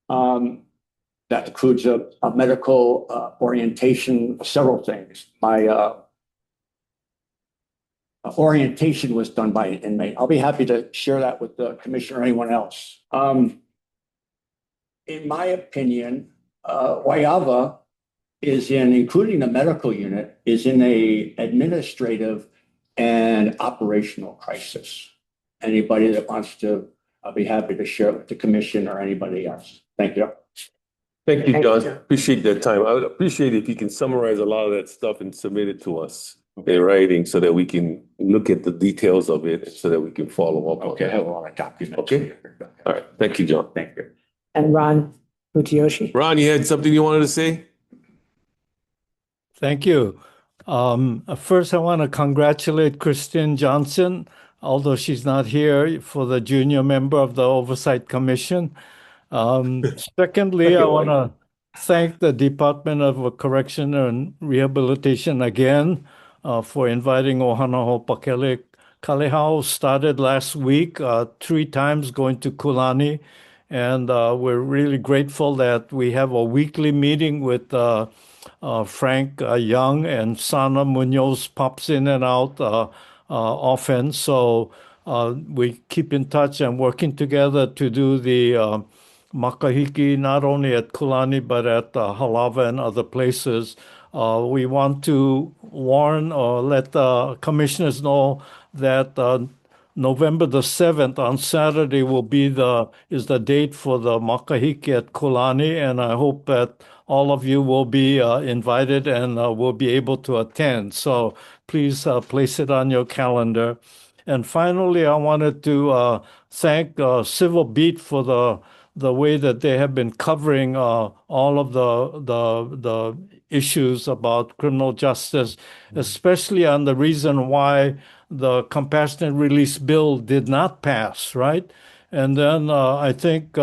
That includes a medical orientation, several things. My orientation was done by an inmate. I'll be happy to share that with the commissioner or anyone else. In my opinion, Waiava is including the medical unit, is in a administrative and operational crisis. Anybody that wants to, I'll be happy to share it with the commission or anybody else. Thank you. Thank you, John. Appreciate that time. I would appreciate if you can summarize a lot of that stuff and submit it to us in writing so that we can look at the details of it so that we can follow up. Okay, I have a lot of documents. Okay. All right. Thank you, John. Thank you. And Ron Fujioshi. Ron, you had something you wanted to say? Thank you. First, I want to congratulate Christine Johnson, although she's not here, for the junior member of the Oversight Commission. Secondly, I want to thank the Department of Correction and Rehabilitation again for inviting Ohana Hopakele. Kalehao started last week, 3 times going to Kulani, and we're really grateful that we have a weekly meeting with Frank Young, and Sana Munoz pops in and out often. So we keep in touch and working together to do the makahiki, not only at Kulani, but at Halava and other places. We want to warn or let the commissioners know that November the 7th on Saturday is the date for the makahiki at Kulani, and I hope that all of you will be invited and will be able to attend. So please place it on your calendar. And finally, I wanted to thank Civil Beat for the way that they have been covering all of the issues about criminal justice, especially on the reason why the compassionate release bill did not pass, right? And then I think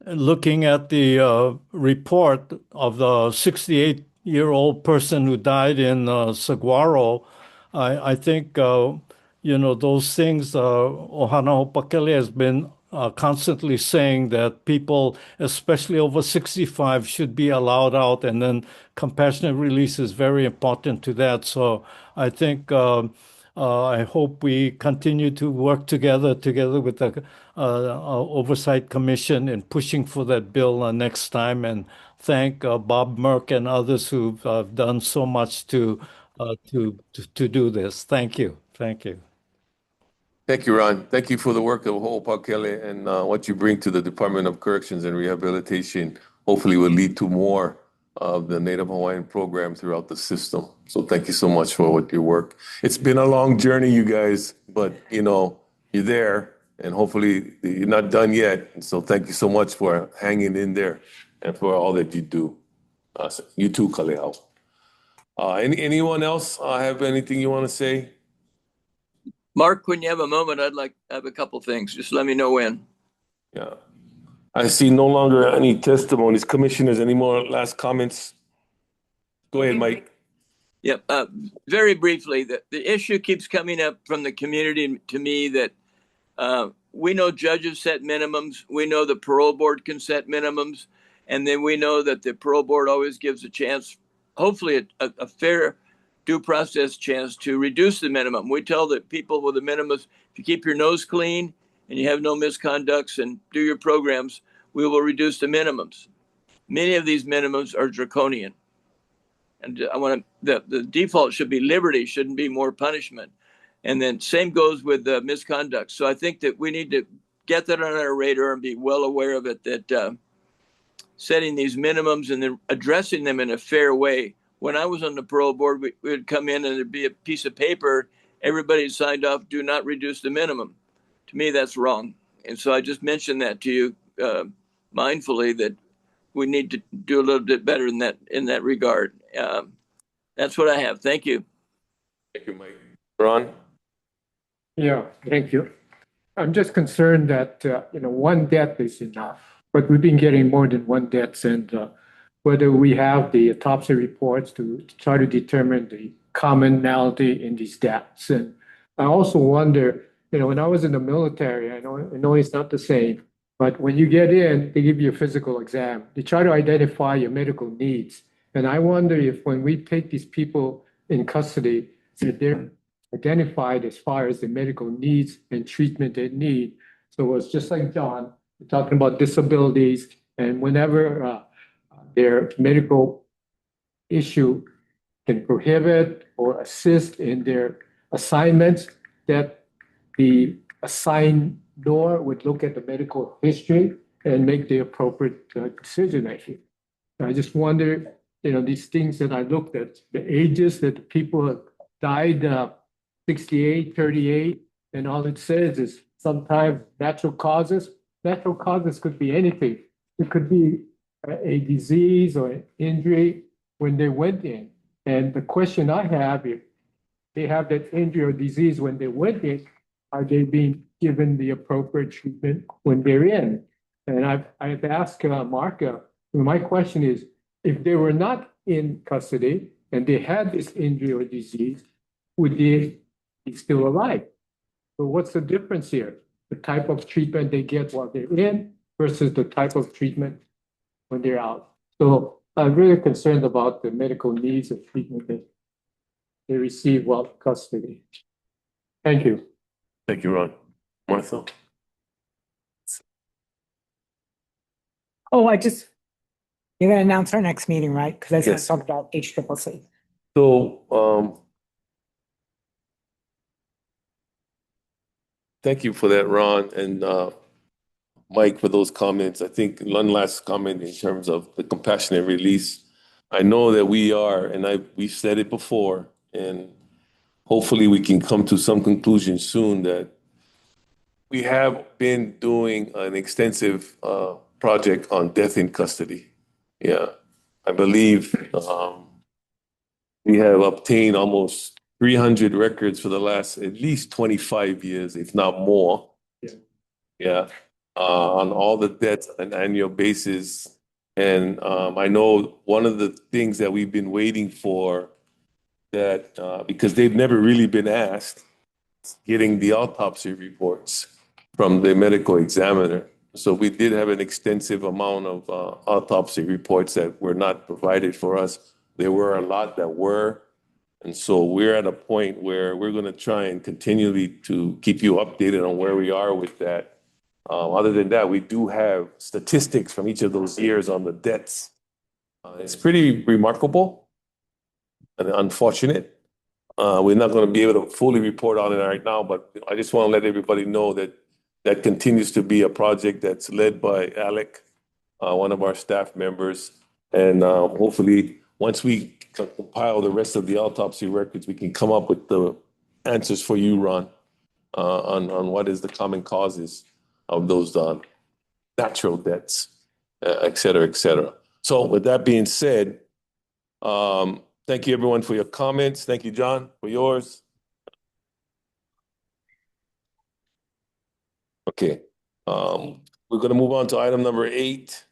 looking at the report of the 68-year-old person who died in Saguaro, I think, those things, Ohana Hopakele has been constantly saying that people, especially over 65, should be allowed out, and then compassionate release is very important to that. So I think I hope we continue to work together with the Oversight Commission in pushing for that bill next time, and thank Bob Merck and others who've done so much to do this. Thank you. Thank you. Thank you, Ron. Thank you for the work of Ho'opakele and what you bring to the Department of Corrections and Rehabilitation. Hopefully will lead to more of the Native Hawaiian program throughout the system. So thank you so much for your work. It's been a long journey, you guys, but you're there, and hopefully you're not done yet. And so thank you so much for hanging in there and for all that you do. You too, Kalehao. Anyone else have anything you want to say? Mark, when you have a moment, I'd like to have a couple things. Just let me know when. Yeah. I see no longer any testimonies. Commissioners, any more last comments? Go ahead, Mike. Yep. Very briefly, the issue keeps coming up from the community to me that we know judges set minimums. We know the parole board can set minimums. And then we know that the parole board always gives a chance, hopefully a fair due process chance to reduce the minimum. We tell the people with the minimums, if you keep your nose clean and you have no misconducts and do your programs, we will reduce the minimums. Many of these minimums are draconian. And the default should be liberty, shouldn't be more punishment. And then same goes with the misconduct. So I think that we need to get that on our radar and be well aware of it, that setting these minimums and then addressing them in a fair way. When I was on the parole board, we would come in and there'd be a piece of paper, everybody signed off, do not reduce the minimum. To me, that's wrong. And so I just mentioned that to you mindfully, that we need to do a little bit better in that regard. That's what I have. Thank you. Thank you, Mike. Ron? Yeah, thank you. I'm just concerned that, one death is enough, but we've been getting more than one death, and whether we have the autopsy reports to try to determine the commonality in these deaths. And I also wonder, when I was in the military, I know it's not the same, but when you get in, they give you a physical exam. They try to identify your medical needs. And I wonder if when we take these people in custody, that they're identified as far as the medical needs and treatment they need. So it's just like John, we're talking about disabilities, and whenever their medical issue can prohibit or assist in their assignments, that the assignor would look at the medical history and make the appropriate decision making. I just wonder, these things that I looked at, the ages that the people have died, 68, 38, and all it says is sometimes natural causes. Natural causes could be anything. It could be a disease or an injury when they went in. And the question I have, if they have that injury or disease when they went in, are they being given the appropriate treatment when they're in? And I've asked Marka, my question is, if they were not in custody and they had this injury or disease, would they be still alive? So what's the difference here? The type of treatment they get while they're in versus the type of treatment when they're out. So I'm really concerned about the medical needs of treatment that they receive while in custody. Thank you. Thank you, Ron. Martha? Oh, you're going to announce our next meeting, right? Because I was going to Yes. talk about HCCC. So, thank you for that, Ron, and Mike, for those comments. I think one last comment in terms of the compassionate release. I know that we are, and we've said it before, and hopefully we can come to some conclusion soon that we have been doing an extensive project on death in custody. Yeah, I believe we have obtained almost 300 records for the last at least 25 years, if not more. Yeah, on all the deaths on an annual basis. And I know one of the things that we've been waiting for, that because they've never really been asked, getting the autopsy reports from the medical examiner. So we did have an extensive amount of autopsy reports that were not provided for us. There were a lot that were. And so we're at a point where we're going to try and continually to keep you updated on where we are with that. Other than that, we do have statistics from each of those years on the deaths. It's pretty remarkable and unfortunate. We're not going to be able to fully report on it right now, but I just want to let everybody know that that continues to be a project that's led by Alec, one of our staff members. And hopefully, once we compile the rest of the autopsy records, we can come up with the answers for you, Ron, on what is the common causes of those natural deaths, et cetera, et cetera. So with that being said, thank you, everyone, for your comments. Thank you, John, for yours. Okay. We're going to move on to item number 8,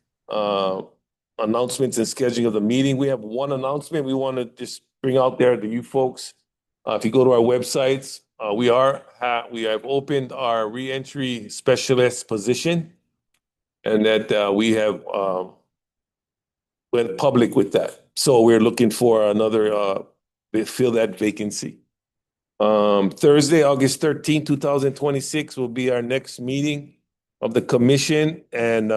announcements and scheduling of the meeting. We have one announcement we want to just bring out there to you folks. If you go to our websites, we have opened our reentry specialist position, and that we have went public with that. So we're looking for another fill that vacancy. Thursday, August 13, 2026 will be our next meeting of the commission, and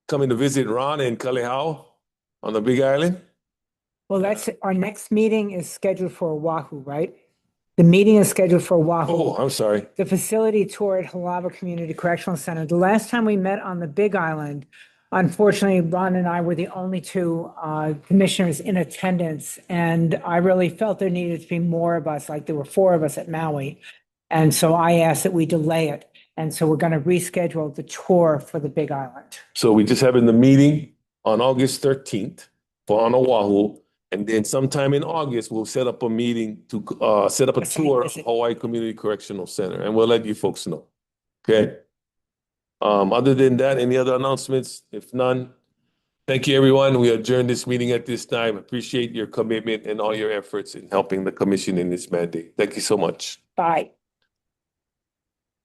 coming to visit Ron and Kalehau on the Big Island. Well, our next meeting is scheduled for Oahu, right? The meeting is scheduled for Oahu. Oh, I'm sorry. The facility tour at Halava Community Correctional Center. The last time we met on the Big Island, Unfortunately, Ron and I were the only two commissioners in attendance, and I really felt there needed to be more of us, like there were 4 of us at Maui. And so I asked that we delay it. And so we're going to reschedule the tour for the Big Island. So we just having the meeting on August 13th for on Oahu. And then sometime in August, we'll set up a meeting to set up a tour of Hawaii Community Correctional Center, and we'll let you folks know. Okay. Other than that, any other announcements? If none, thank you, everyone. We adjourn this meeting at this time. Appreciate your commitment and all your efforts in helping the commission in this mandate. Thank you so much. Bye.